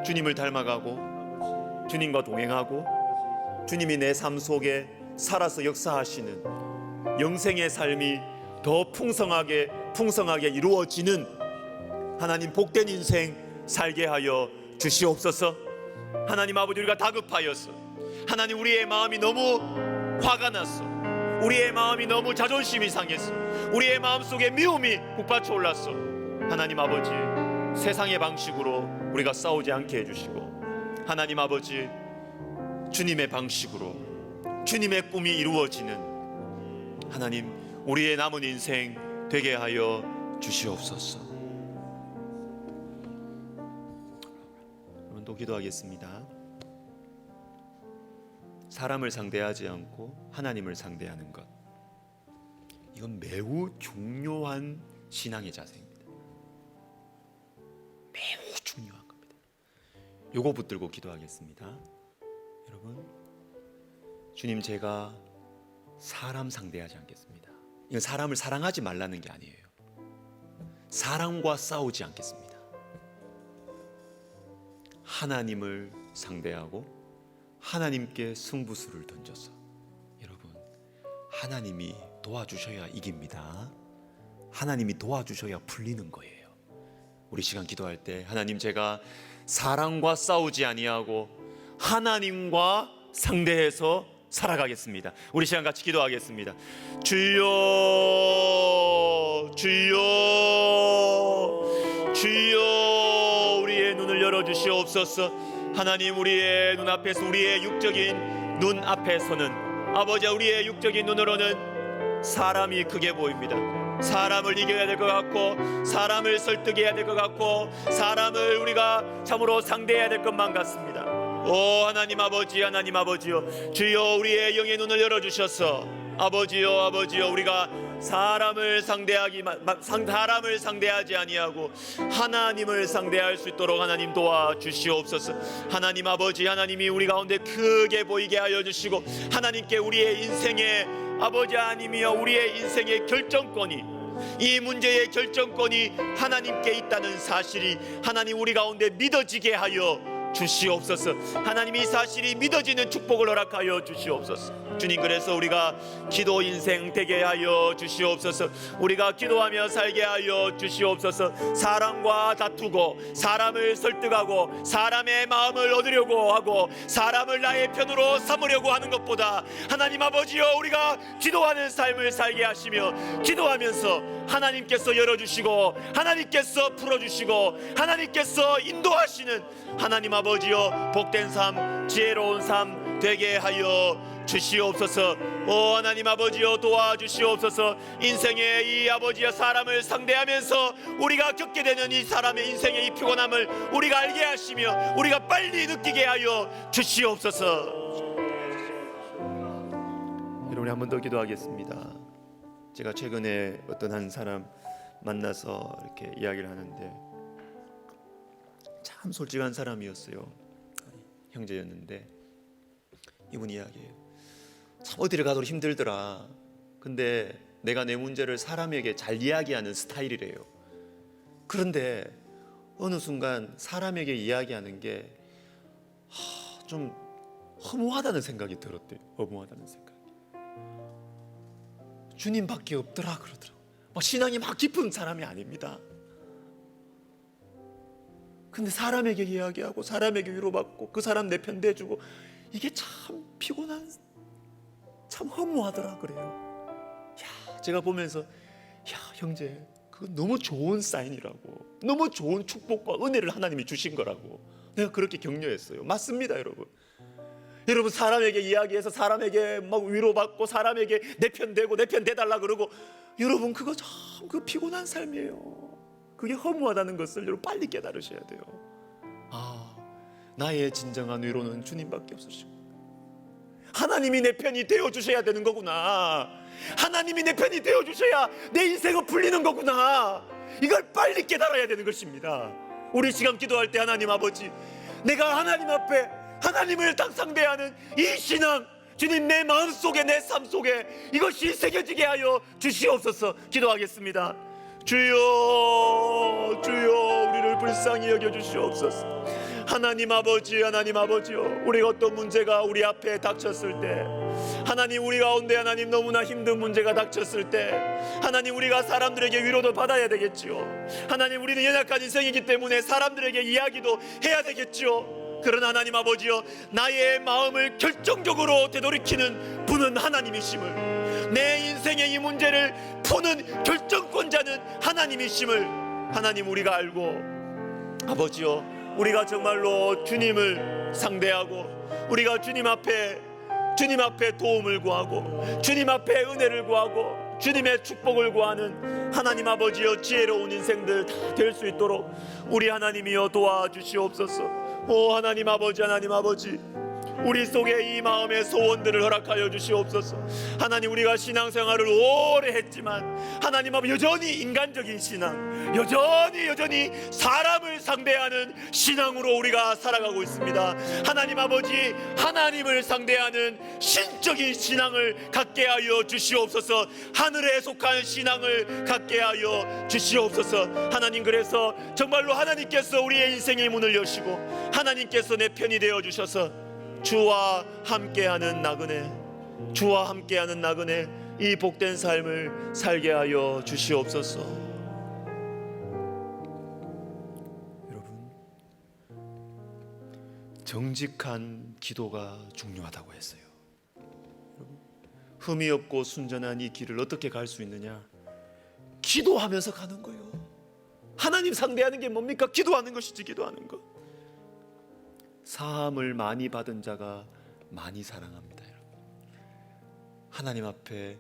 주님을 닮아가고 주님과 동행하고 주님이 내 삶 속에 살아서 역사하시는 영생의 삶이 더 풍성하게 이루어지는 하나님 복된 인생 살게 하여 주시옵소서. 하나님 아버지, 우리가 다급하여서 하나님, 우리의 마음이 너무 화가 났어. 우리의 마음이 너무 자존심이 상했어. 우리의 마음속에 미움이 북받쳐 올랐어. 하나님 아버지, 세상의 방식으로 우리가 싸우지 않게 해주시고 하나님 아버지, 주님의 방식으로 주님의 꿈이 이루어지는 하나님, 우리의 남은 인생 되게 하여 주시옵소서. 또 기도하겠습니다. 사람을 상대하지 않고 하나님을 상대하는 것, 이건 매우 중요한 신앙의 자세입니다. 매우 중요한 겁니다. 요거 붙들고 기도하겠습니다. 여러분, 주님, 제가 사람 상대하지 않겠습니다. 이건 사람을 사랑하지 말라는 게 아니에요. 사람과 싸우지 않겠습니다. 하나님을 상대하고 하나님께 승부수를 던져서, 여러분, 하나님이 도와주셔야 이깁니다. 하나님이 도와주셔야 풀리는 거예요. 우리 시간 기도할 때, 하나님, 제가 사람과 싸우지 아니하고 하나님과 상대해서 살아가겠습니다. 우리 시간 같이 기도하겠습니다. 주여, 주여, 주여, 우리의 눈을 열어주시옵소서. 하나님, 우리의 눈앞에서, 우리의 육적인 눈앞에서는 아버지, 우리의 육적인 눈으로는 사람이 크게 보입니다. 사람을 이겨야 될 것 같고, 사람을 설득해야 될 것 같고, 사람을 우리가 참으로 상대해야 될 것만 같습니다. 오 하나님 아버지, 하나님 아버지요, 주여, 우리의 영의 눈을 열어주셔서 아버지요, 아버지요, 우리가 사람을 상대하지 아니하고 하나님을 상대할 수 있도록 하나님 도와주시옵소서. 하나님 아버지, 하나님이 우리 가운데 크게 보이게 하여 주시고, 하나님께 우리의 인생의 아버지 하나님이여, 우리의 인생의 결정권이, 이 문제의 결정권이 하나님께 있다는 사실이 하나님 우리 가운데 믿어지게 하여 주시옵소서. 하나님, 이 사실이 믿어지는 축복을 허락하여 주시옵소서. 주님, 그래서 우리가 기도 인생 되게 하여 주시옵소서. 우리가 기도하며 살게 하여 주시옵소서. 사람과 다투고 사람을 설득하고 사람의 마음을 얻으려고 하고 사람을 나의 편으로 삼으려고 하는 것보다 하나님 아버지여, 우리가 기도하는 삶을 살게 하시며 기도하면서 하나님께서 열어주시고 하나님께서 풀어주시고 하나님께서 인도하시는 하나님 아버지여, 복된 삶, 지혜로운 삶 되게 하여 주시옵소서. 오 하나님 아버지여, 도와주시옵소서. 인생의 이 아버지여 사람을 상대하면서 우리가 겪게 되는 이 사람의 인생의 이 피곤함을 우리가 알게 하시며 우리가 빨리 느끼게 하여 주시옵소서. 여러분, 한 번 더 기도하겠습니다. 제가 최근에 어떤 한 사람 만나서 이렇게 이야기를 하는데 참 솔직한 사람이었어요. 형제였는데 이분 이야기예요. 참 어디를 가도 힘들더라. 근데 내가 내 문제를 사람에게 잘 이야기하는 스타일이래요. 그런데 어느 순간 사람에게 이야기하는 게 좀 허무하다는 생각이 들었대요. 허무하다는 생각. 주님밖에 없더라 그러더라고요. 신앙이 막 깊은 사람이 아닙니다. 근데 사람에게 이야기하고 사람에게 위로받고 그 사람 내 편 대주고 이게 참 피곤한, 참 허무하더라 그래요. 제가 보면서 형제, 그건 너무 좋은 사인이라고, 너무 좋은 축복과 은혜를 하나님이 주신 거라고 내가 그렇게 격려했어요. 맞습니다 여러분. 여러분, 사람에게 이야기해서 사람에게 막 위로받고 사람에게 내 편 대고 내 편 대달라 그러고, 여러분 그거 참 그 피곤한 삶이에요. 그게 허무하다는 것을 여러분 빨리 깨달으셔야 돼요. 나의 진정한 위로는 주님밖에 없으시고 하나님이 내 편이 되어주셔야 되는 거구나. 하나님이 내 편이 되어주셔야 내 인생은 풀리는 거구나. 이걸 빨리 깨달아야 되는 것입니다. 우리 시간 기도할 때 하나님 아버지, 내가 하나님 앞에 하나님을 딱 상대하는 이 신앙, 주님 내 마음속에 내 삶 속에 이것이 새겨지게 하여 주시옵소서. 기도하겠습니다. 주여, 주여, 우리를 불쌍히 여겨 주시옵소서. 하나님 아버지, 하나님 아버지요, 우리가 어떤 문제가 우리 앞에 닥쳤을 때, 하나님 우리 가운데 하나님 너무나 힘든 문제가 닥쳤을 때, 하나님 우리가 사람들에게 위로도 받아야 되겠지요. 하나님 우리는 연약한 인생이기 때문에 사람들에게 이야기도 해야 되겠지요. 그러나 하나님 아버지요, 나의 마음을 결정적으로 되돌이키는 분은 하나님이심을, 내 인생의 이 문제를 푸는 결정권자는 하나님이심을 하나님 우리가 알고, 아버지요, 우리가 정말로 주님을 상대하고 우리가 주님 앞에 도움을 구하고 주님 앞에 은혜를 구하고 주님의 축복을 구하는 하나님 아버지여, 지혜로운 인생들 다 될 수 있도록 우리 하나님이여 도와주시옵소서. 오 하나님 아버지, 하나님 아버지, 우리 속에 이 마음의 소원들을 허락하여 주시옵소서. 하나님 우리가 신앙생활을 오래 했지만 하나님 아버지, 여전히 인간적인 신앙, 여전히 사람을 상대하는 신앙으로 우리가 살아가고 있습니다. 하나님 아버지, 하나님을 상대하는 신적인 신앙을 갖게 하여 주시옵소서. 하늘에 속한 신앙을 갖게 하여 주시옵소서. 하나님, 그래서 정말로 하나님께서 우리의 인생의 문을 여시고 하나님께서 내 편이 되어 주셔서 주와 함께하는 나그네, 주와 함께하는 나그네, 이 복된 삶을 살게 하여 주시옵소서. 여러분, 정직한 기도가 중요하다고 했어요. 여러분, 흠이 없고 순전한 이 길을 어떻게 갈 수 있느냐? 기도하면서 가는 거예요. 하나님 상대하는 게 뭡니까? 기도하는 것이지, 기도하는 것. 사함을 많이 받은 자가 많이 사랑합니다. 여러분, 하나님 앞에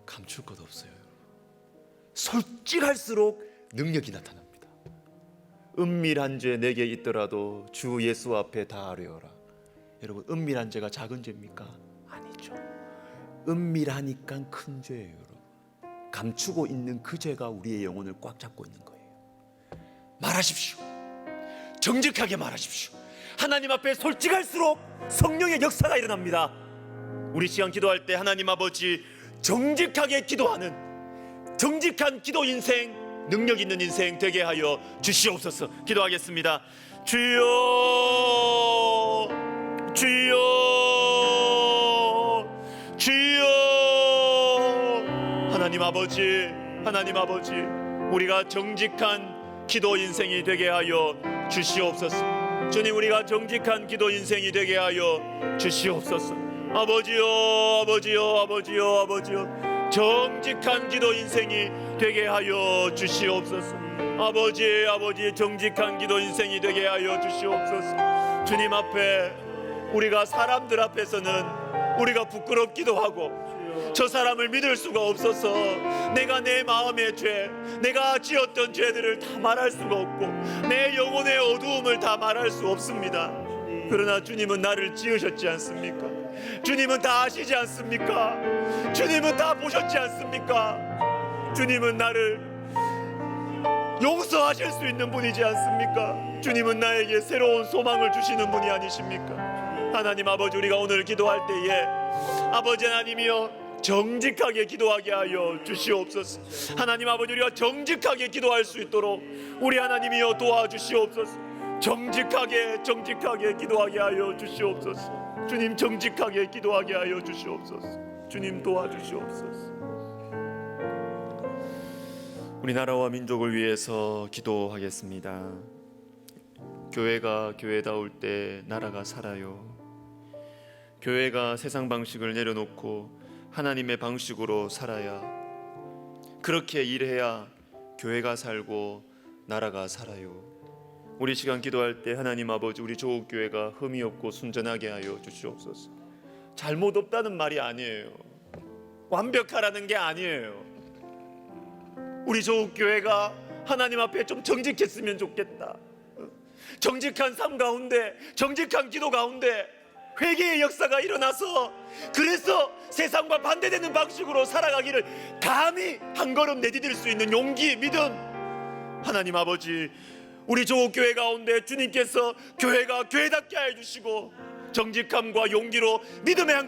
감출 것 없어요. 여러분, 솔직할수록 능력이 나타납니다. 은밀한 죄 내게 있더라도 주 예수 앞에 다 아뢰어라. 여러분, 은밀한 죄가 작은 죄입니까? 아니죠. 은밀하니까 큰 죄예요. 여러분, 감추고 있는 그 죄가 우리의 영혼을 꽉 잡고 있는 거예요. 말하십시오. 정직하게 말하십시오. 하나님 앞에 솔직할수록 성령의 역사가 일어납니다. 우리 시간 기도할 때 하나님 아버지, 정직하게 기도하는 정직한 기도 인생, 능력 있는 인생 되게 하여 주시옵소서. 기도하겠습니다. 주여, 주여, 주여. 하나님 아버지, 하나님 아버지, 우리가 정직한 기도 인생이 되게 하여 주시옵소서. 주님, 우리가 정직한 기도 인생이 되게 하여 주시옵소서. 아버지요, 아버지요, 아버지요, 아버지요, 정직한 기도 인생이 되게 하여 주시옵소서. 아버지, 아버지, 정직한 기도 인생이 되게 하여 주시옵소서. 주님 앞에, 우리가 사람들 앞에서는 우리가 부끄럽기도 하고 저 사람을 믿을 수가 없어서 내가 내 마음의 죄, 내가 지었던 죄들을 다 말할 수가 없고 내 영혼의 어두움을 다 말할 수 없습니다. 그러나 주님은 나를 지으셨지 않습니까? 주님은 다 아시지 않습니까? 주님은 다 보셨지 않습니까? 주님은 나를 용서하실 수 있는 분이지 않습니까? 주님은 나에게 새로운 소망을 주시는 분이 아니십니까? 하나님 아버지, 우리가 오늘 기도할 때에 아버지 하나님이여 정직하게 기도하게 하여 주시옵소서. 하나님 아버지, 우리가 정직하게 기도할 수 있도록 우리 하나님이여 도와주시옵소서. 정직하게 기도하게 하여 주시옵소서. 주님, 정직하게 기도하게 하여 주시옵소서. 주님, 도와주시옵소서. 우리나라와 민족을 위해서 기도하겠습니다. 교회가 교회다울 때 나라가 살아요. 교회가 세상 방식을 내려놓고 하나님의 방식으로 살아야, 그렇게 일해야 교회가 살고 나라가 살아요. 우리 시간 기도할 때 하나님 아버지, 우리 조국교회가 흠이 없고 순전하게 하여 주시옵소서. 잘못 없다는 말이 아니에요. 완벽하라는 게 아니에요. 우리 조국교회가 하나님 앞에 좀 정직했으면 좋겠다. 정직한 삶 가운데, 정직한 기도 가운데 회개의 역사가 일어나서, 그래서 세상과 반대되는 방식으로 살아가기를 감히 한 걸음 내디딜 수 있는 용기, 믿음. 하나님 아버지, 우리 조국교회 가운데 주님께서 교회가 교회답게 하여 주시고 정직함과 용기로 믿음의 한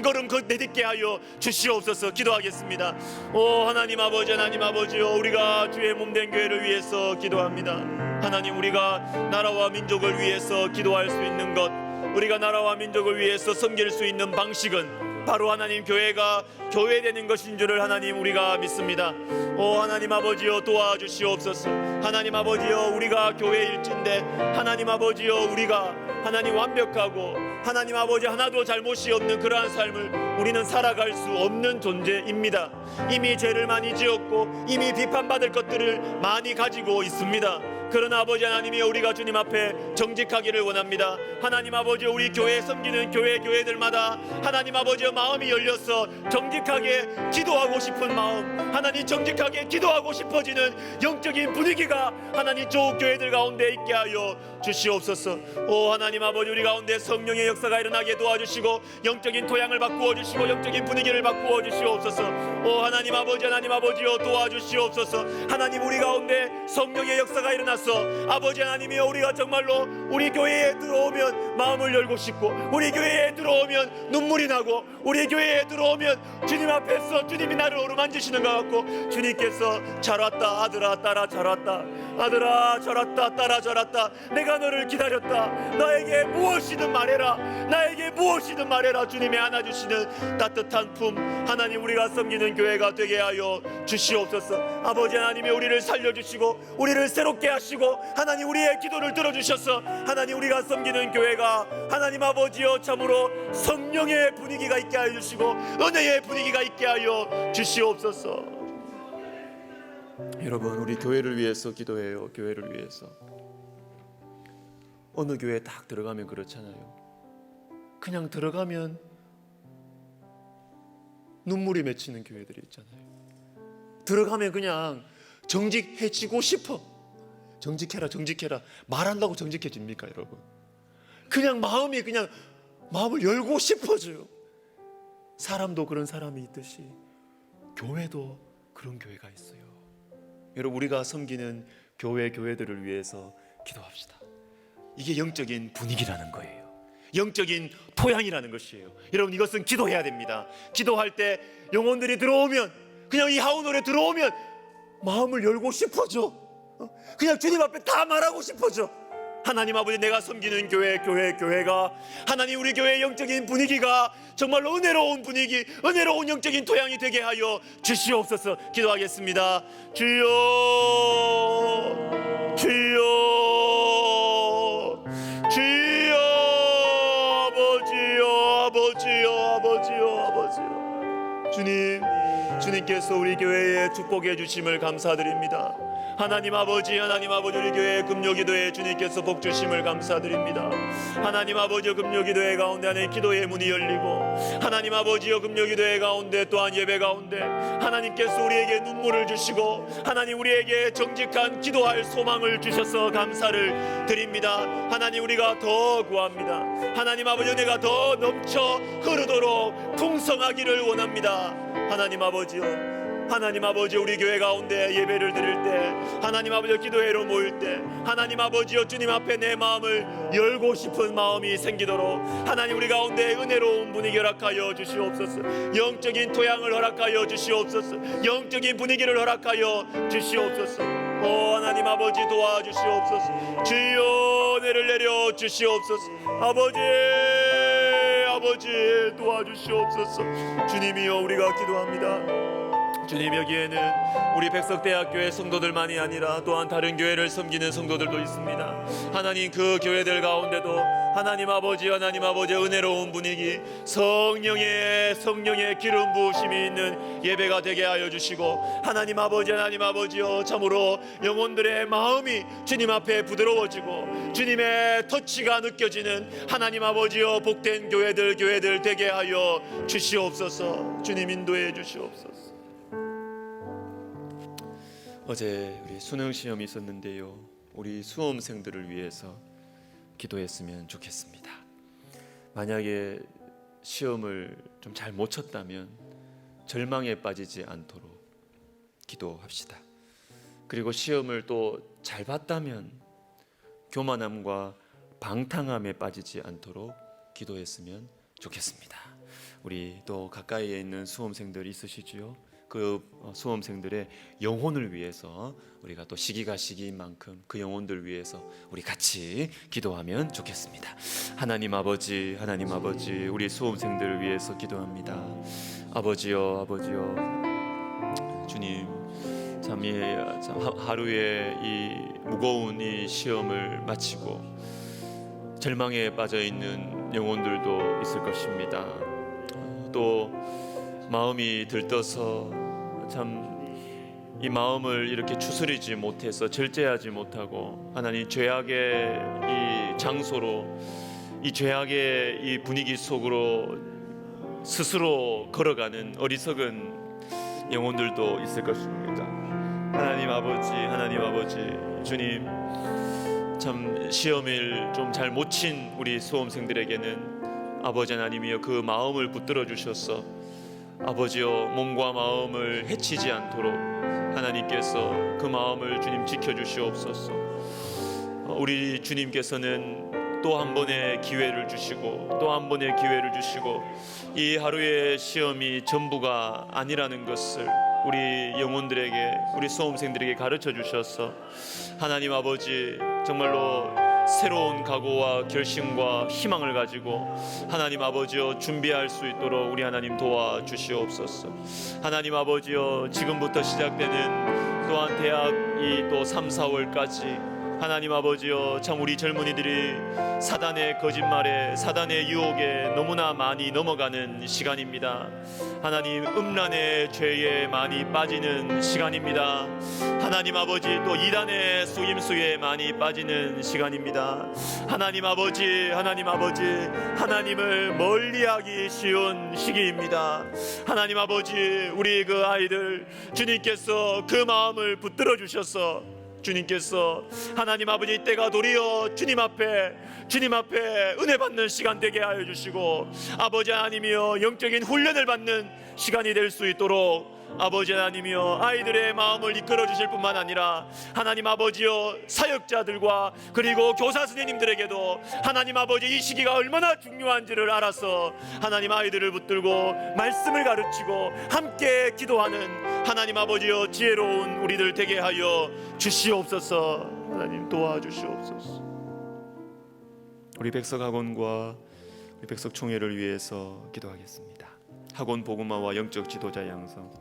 걸음 내딛게 하여 주시옵소서. 기도하겠습니다. 오 하나님 아버지, 하나님 아버지요, 우리가 주의 몸된 교회를 위해서 기도합니다. 하나님, 우리가 나라와 민족을 위해서 기도할 수 있는 것, 우리가 나라와 민족을 위해서 섬길 수 있는 방식은 바로 하나님 교회가 교회되는 것인 줄을 하나님 우리가 믿습니다. 오 하나님 아버지여, 도와주시옵소서. 하나님 아버지여, 우리가 교회일진데 하나님 아버지여, 우리가 하나님 완벽하고 하나님 아버지 하나도 잘못이 없는 그러한 삶을 우리는 살아갈 수 없는 존재입니다. 이미 죄를 많이 지었고 이미 비판받을 것들을 많이 가지고 있습니다. 그러나 아버지 하나님이, 우리가 주님 앞에 정직하기를 원합니다. 하나님 아버지, 우리 교회에 섬기는 교회들마다 하나님 아버지의 마음이 열려서 정직하게 기도하고 싶은 마음, 하나님 정직하게 기도하고 싶어지는 영적인 분위기가 하나님 조국교회들 가운데 있게 하여 주시옵소서. 오 하나님 아버지, 우리 가운데 성령의 역사가 일어나게 도와주시고 영적인 토양을 바꾸어 주시고 영적인 분위기를 바꾸어 주시옵소서. 오 하나님 아버지, 하나님 아버지여, 도와주시옵소서. 하나님, 우리 가운데 성령의 역사가 일어나서 아버지 하나님이여, 우리가 정말로 우리 교회에 들어오면 마음을 열고 싶고, 우리 교회에 들어오면 눈물이 나고, 우리 교회에 들어오면 주님 앞에서 주님이 나를 어루만지시는 것 같고, 주님께서 잘 왔다 아들아, 따라 잘 왔다 아들아, 잘 왔다 따라 잘 왔다, 내가 너를 기다렸다, 나에게 무엇이든 말해라, 나에게 무엇이든 말해라. 주님의 안아주시는 따뜻한 품, 하나님 우리가 섬기는 교회가 되게 하여 주시옵소서. 아버지 하나님이 우리를 살려주시고 우리를 새롭게 하시고 하나님 우리의 기도를 들어주셔서 하나님 우리가 섬기는 교회가 하나님 아버지여 참으로 성령의 분위기가 있게 하여 주시고 은혜의 분위기가 있게 하여 주시옵소서. 여러분, 우리 교회를 위해서 기도해요. 교회를 위해서. 어느 교회에 딱 들어가면 그렇잖아요. 그냥 들어가면 눈물이 맺히는 교회들이 있잖아요. 들어가면 그냥 정직해지고 싶어. 정직해라 정직해라 말한다고 정직해집니까 여러분? 그냥 마음을 열고 싶어져요. 사람도 그런 사람이 있듯이 교회도 그런 교회가 있어요. 여러분, 우리가 섬기는 교회들을 위해서 기도합시다. 이게 영적인 분위기라는 거예요. 영적인 토양이라는 것이에요. 여러분, 이것은 기도해야 됩니다. 기도할 때 영혼들이 들어오면, 그냥 이 하우노래 들어오면 마음을 열고 싶어져. 그냥 주님 앞에 다 말하고 싶어져. 하나님 아버지, 내가 섬기는 교회가 하나님 우리 교회의 영적인 분위기가 정말로 은혜로운 분위기, 은혜로운 영적인 토양이 되게 하여 주시옵소서. 기도하겠습니다. 주여, 주여, 주여, 아버지요. 주님께서 우리 교회에 축복해 주심을 감사드립니다. 하나님 아버지, 우리 교회 금요기도에 주님께서 복 주심을 감사드립니다. 하나님 아버지, 금요기도회 가운데 하나님 기도의 문이 열리고, 하나님 아버지여, 금요기도회 가운데 또한 예배 가운데 하나님께서 우리에게 눈물을 주시고, 하나님 우리에게 정직한 기도할 소망을 주셔서 감사를 드립니다. 하나님, 우리가 더 구합니다. 하나님 아버지, 은혜가 더 넘쳐 흐르도록 풍성하기를 원합니다. 하나님 아버지, 우리 교회 가운데 예배를 드릴 때, 하나님 아버지 기도회로 모일 때, 하나님 아버지여, 주님 앞에 내 마음을 열고 싶은 마음이 생기도록 하나님 우리 가운데 은혜로운 분위기 허락하여 주시옵소서. 영적인 토양을 허락하여 주시옵소서. 영적인 분위기를 허락하여 주시옵소서. 오 하나님 아버지, 도와주시옵소서. 주여, 은혜를 내려 주시옵소서. 아버지 도와주시옵소서. 주님이여, 우리가 기도합니다. 주님, 여기에는 우리 백석대학교의 성도들만이 아니라 또한 다른 교회를 섬기는 성도들도 있습니다. 하나님, 그 교회들 가운데도 하나님 아버지 은혜로운 분위기, 성령의 기름 부으심이 있는 예배가 되게 하여 주시고, 하나님 아버지여, 참으로 영혼들의 마음이 주님 앞에 부드러워지고 주님의 터치가 느껴지는 하나님 아버지여 복된 교회들 되게 하여 주시옵소서. 주님, 인도해 주시옵소서. 어제 우리 수능 시험이 있었는데요, 우리 수험생들을 위해서 기도했으면 좋겠습니다. 만약에 시험을 좀 잘 못 쳤다면 절망에 빠지지 않도록 기도합시다. 그리고 시험을 또 잘 봤다면 교만함과 방탕함에 빠지지 않도록 기도했으면 좋겠습니다. 우리 또 가까이에 있는 수험생들 있으시지요? 그 수험생들의 영혼을 위해서 우리가 또 시기가 시기인 만큼 그 영혼들 위해서 우리 같이 기도하면 좋겠습니다. 하나님 아버지, 우리 수험생들을 위해서 기도합니다. 아버지여, 주님, 참 하루에 이 무거운 이 시험을 마치고 절망에 빠져 있는 영혼들도 있을 것입니다. 또 마음이 들떠서 참 이 마음을 이렇게 추스리지 못해서 절제하지 못하고 하나님 죄악의 이 장소로, 이 죄악의 이 분위기 속으로 스스로 걸어가는 어리석은 영혼들도 있을 것입니다. 하나님 아버지, 주님, 참 시험을 좀 잘 못 친 우리 수험생들에게는 아버지 하나님이여 그 마음을 붙들어 주셔서 아버지여 몸과 마음을 해치지 않도록 하나님께서 그 마음을 주님 지켜주시옵소서. 우리 주님께서는 또 한 번의 기회를 주시고 이 하루의 시험이 전부가 아니라는 것을 우리 영혼들에게, 우리 수험생들에게 가르쳐 주셔서 하나님 아버지 정말로 새로운 각오와 결심과 희망을 가지고 하나님 아버지여 준비할 수 있도록 우리 하나님 도와주시옵소서. 하나님 아버지여, 지금부터 시작되는 또한 대학이 또 3, 4월까지 하나님 아버지여, 참 우리 젊은이들이 사단의 거짓말에, 사단의 유혹에 너무나 많이 넘어가는 시간입니다. 하나님, 음란의 죄에 많이 빠지는 시간입니다. 하나님 아버지, 또 이단의 속임수에 많이 빠지는 시간입니다. 하나님 아버지, 하나님을 멀리하기 쉬운 시기입니다. 하나님 아버지, 우리 그 아이들 주님께서 그 마음을 붙들어 주셔서 주님께서 하나님 아버지 때가 도리어 주님 앞에 은혜 받는 시간 되게 하여 주시고, 아버지 하나님이여 영적인 훈련을 받는 시간이 될 수 있도록 아버지 하나님이여 아이들의 마음을 이끌어 주실 뿐만 아니라 하나님 아버지여 사역자들과 그리고 교사 선생님들에게도 하나님 아버지 이 시기가 얼마나 중요한지를 알아서 하나님 아이들을 붙들고 말씀을 가르치고 함께 기도하는 하나님 아버지여 지혜로운 우리들 되게 하여 주시옵소서. 하나님 도와주시옵소서. 우리 백석학원과 우리 백석총회를 위해서 기도하겠습니다. 학원 복음화와 영적 지도자 양성.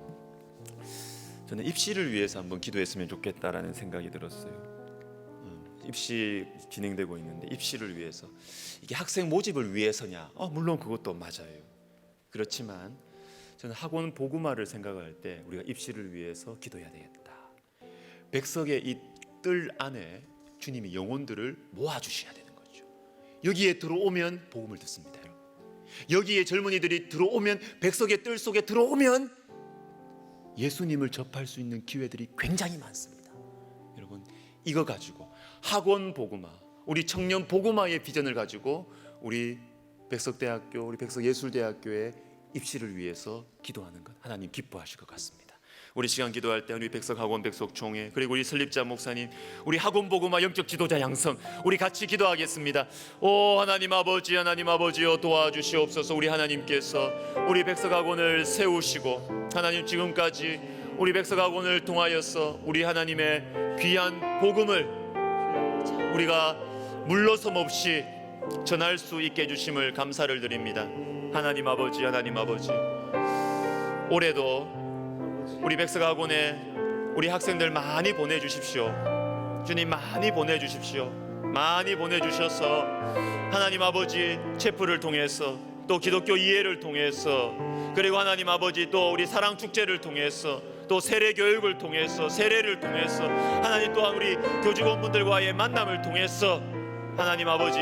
저는 입시를 위해서 한번 기도했으면 좋겠다라는 생각이 들었어요. 입시 진행되고 있는데 입시를 위해서, 이게 학생 모집을 위해서냐? 물론 그것도 맞아요. 그렇지만 저는 학원 복음화를 생각할 때 우리가 입시를 위해서 기도해야 되겠다. 백석의 이 뜰 안에 주님이 영혼들을 모아주셔야 되는 거죠. 여기에 들어오면 복음을 듣습니다, 여러분. 여기에 젊은이들이 들어오면, 백석의 뜰 속에 들어오면 예수님을 접할 수 있는 기회들이 굉장히 많습니다. 여러분, 이거 가지고 학원 복음화, 우리 청년 복음화의 비전을 가지고 우리 백석대학교, 우리 백석예술대학교의 입시를 위해서 기도하는 것, 하나님 기뻐하실 것 같습니다. 우리 시간 기도할 때 우리 백석학원 백석총회, 그리고 우리 설립자 목사님, 우리 학원 복음화 영적 지도자 양성, 우리 같이 기도하겠습니다. 오 하나님 아버지, 하나님 아버지여 도와주시옵소서. 우리 하나님께서 우리 백석학원을 세우시고, 하나님 지금까지 우리 백석학원을 통하여서 우리 하나님의 귀한 복음을 우리가 물러섬 없이 전할 수 있게 해주심을 감사를 드립니다. 하나님 아버지, 하나님 아버지, 올해도 우리 백석학원에 우리 학생들 많이 보내주십시오. 주님 많이 보내주십시오. 많이 보내주셔서 하나님 아버지 체프를 통해서, 또 기독교 이해를 통해서, 그리고 하나님 아버지 또 우리 사랑축제를 통해서, 또 세례교육을 통해서, 세례를 통해서, 하나님 또한 우리 교직원분들과의 만남을 통해서 하나님 아버지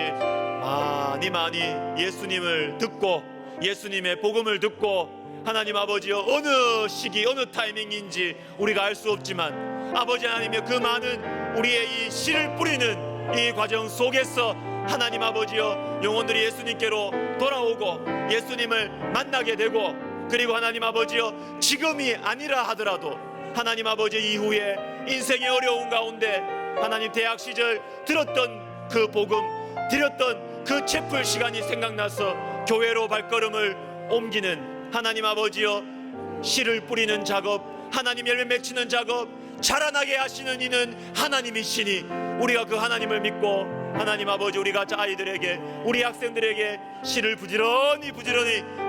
많이 예수님을 듣고, 예수님의 복음을 듣고, 하나님 아버지여 어느 시기 어느 타이밍인지 우리가 알 수 없지만 아버지 하나님의 그 많은 우리의 이 씨를 뿌리는 이 과정 속에서 하나님 아버지여 영혼들이 예수님께로 돌아오고 예수님을 만나게 되고, 그리고 하나님 아버지여 지금이 아니라 하더라도 하나님 아버지 이후에 인생의 어려운 가운데 하나님 대학 시절 들었던 그 복음, 드렸던 그 채플 시간이 생각나서 교회로 발걸음을 옮기는 하나님 아버지여 씨를 뿌리는 작업, 하나님 열매 맺히는 작업, 자라나게 하시는 이는 하나님이시니 우리가 그 하나님을 믿고 하나님 아버지 우리가 아이들에게, 우리 학생들에게 씨를 부지런히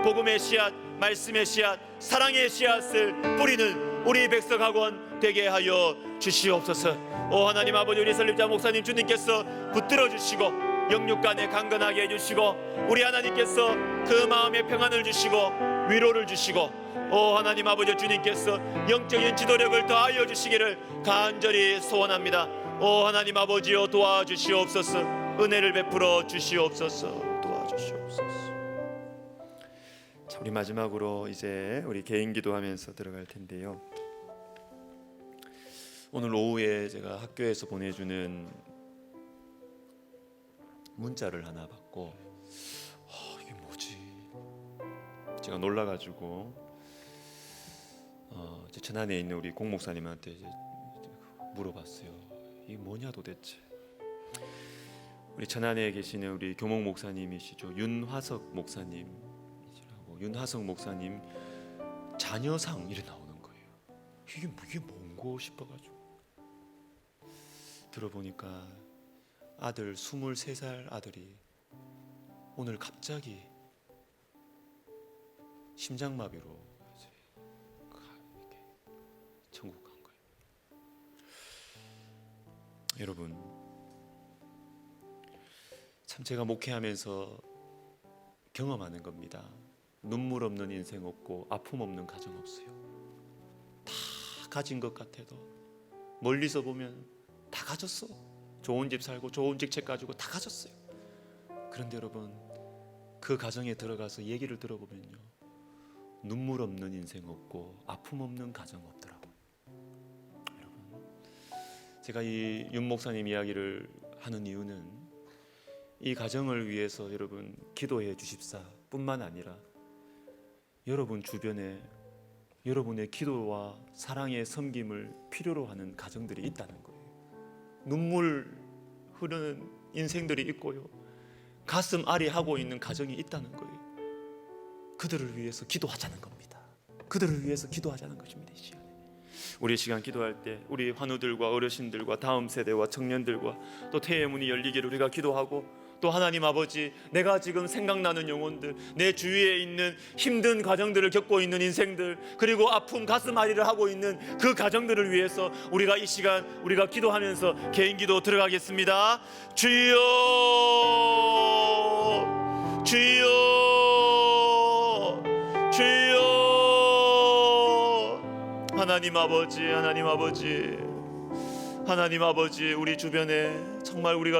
복음의 씨앗, 말씀의 씨앗, 사랑의 씨앗을 뿌리는 우리 백석학원 되게 하여 주시옵소서. 오 하나님 아버지, 우리 설립자 목사님 주님께서 붙들어 주시고 영육간에 강건하게 해주시고, 우리 하나님께서 그 마음에 평안을 주시고 위로를 주시고, 오 하나님 아버지 주님께서 영적인 지도력을 더하여 주시기를 간절히 소원합니다. 오 하나님 아버지여 도와주시옵소서. 은혜를 베풀어 주시옵소서. 도와주시옵소서. 자, 우리 마지막으로 이제 우리 개인 기도하면서 들어갈 텐데요. 오늘 오후에 제가 학교에서 보내주는 문자를 하나 받고 이게 뭐지? 제가 놀라가지고 제 천안에 있는 우리 공 목사님한테 이제 물어봤어요. 이게 뭐냐 도대체? 우리 천안에 계시는 우리 교목 목사님이시죠, 윤화석 목사님이시라고. 윤화석 목사님 자녀상 이래 나오는 거예요. 이게 뭔고 싶어가지고 들어보니까 아들 23살 아들이 오늘 갑자기 심장마비로 이렇게 천국 간 거예요. 여러분, 참 제가 목회하면서 경험하는 겁니다. 눈물 없는 인생 없고 아픔 없는 가정 없어요. 다 가진 것 같아도 멀리서 보면 다 가졌어. 좋은 집 살고 좋은 직책 가지고 다 가졌어요. 그런데 여러분, 그 가정에 들어가서 얘기를 들어보면요, 눈물 없는 인생 없고 아픔 없는 가정 없더라고요. 여러분, 제가 이 윤 목사님 이야기를 하는 이유는 이 가정을 위해서 여러분 기도해 주십사 뿐만 아니라 여러분 주변에 여러분의 기도와 사랑의 섬김을 필요로 하는 가정들이 있다는 거예요. 눈물 흐르는 인생들이 있고요, 가슴 아리하고 있는 가정이 있다는 거예요. 그들을 위해서 기도하자는 겁니다. 그들을 위해서 기도하자는 것입니다. 이 시간에 우리 시간 기도할 때 우리 환우들과 어르신들과 다음 세대와 청년들과 또 태의 문이 열리기를 우리가 기도하고, 또 하나님 아버지, 내가 지금 생각나는 영혼들, 내 주위에 있는 힘든 가정들을 겪고 있는 인생들, 그리고 아픔 가슴앓이를 하고 있는 그 가정들을 위해서 우리가 이 시간 우리가 기도하면서 개인 기도 들어가겠습니다. 주여, 주여, 주여. 하나님 아버지, 하나님 아버지, 하나님 아버지, 우리 주변에 정말 우리가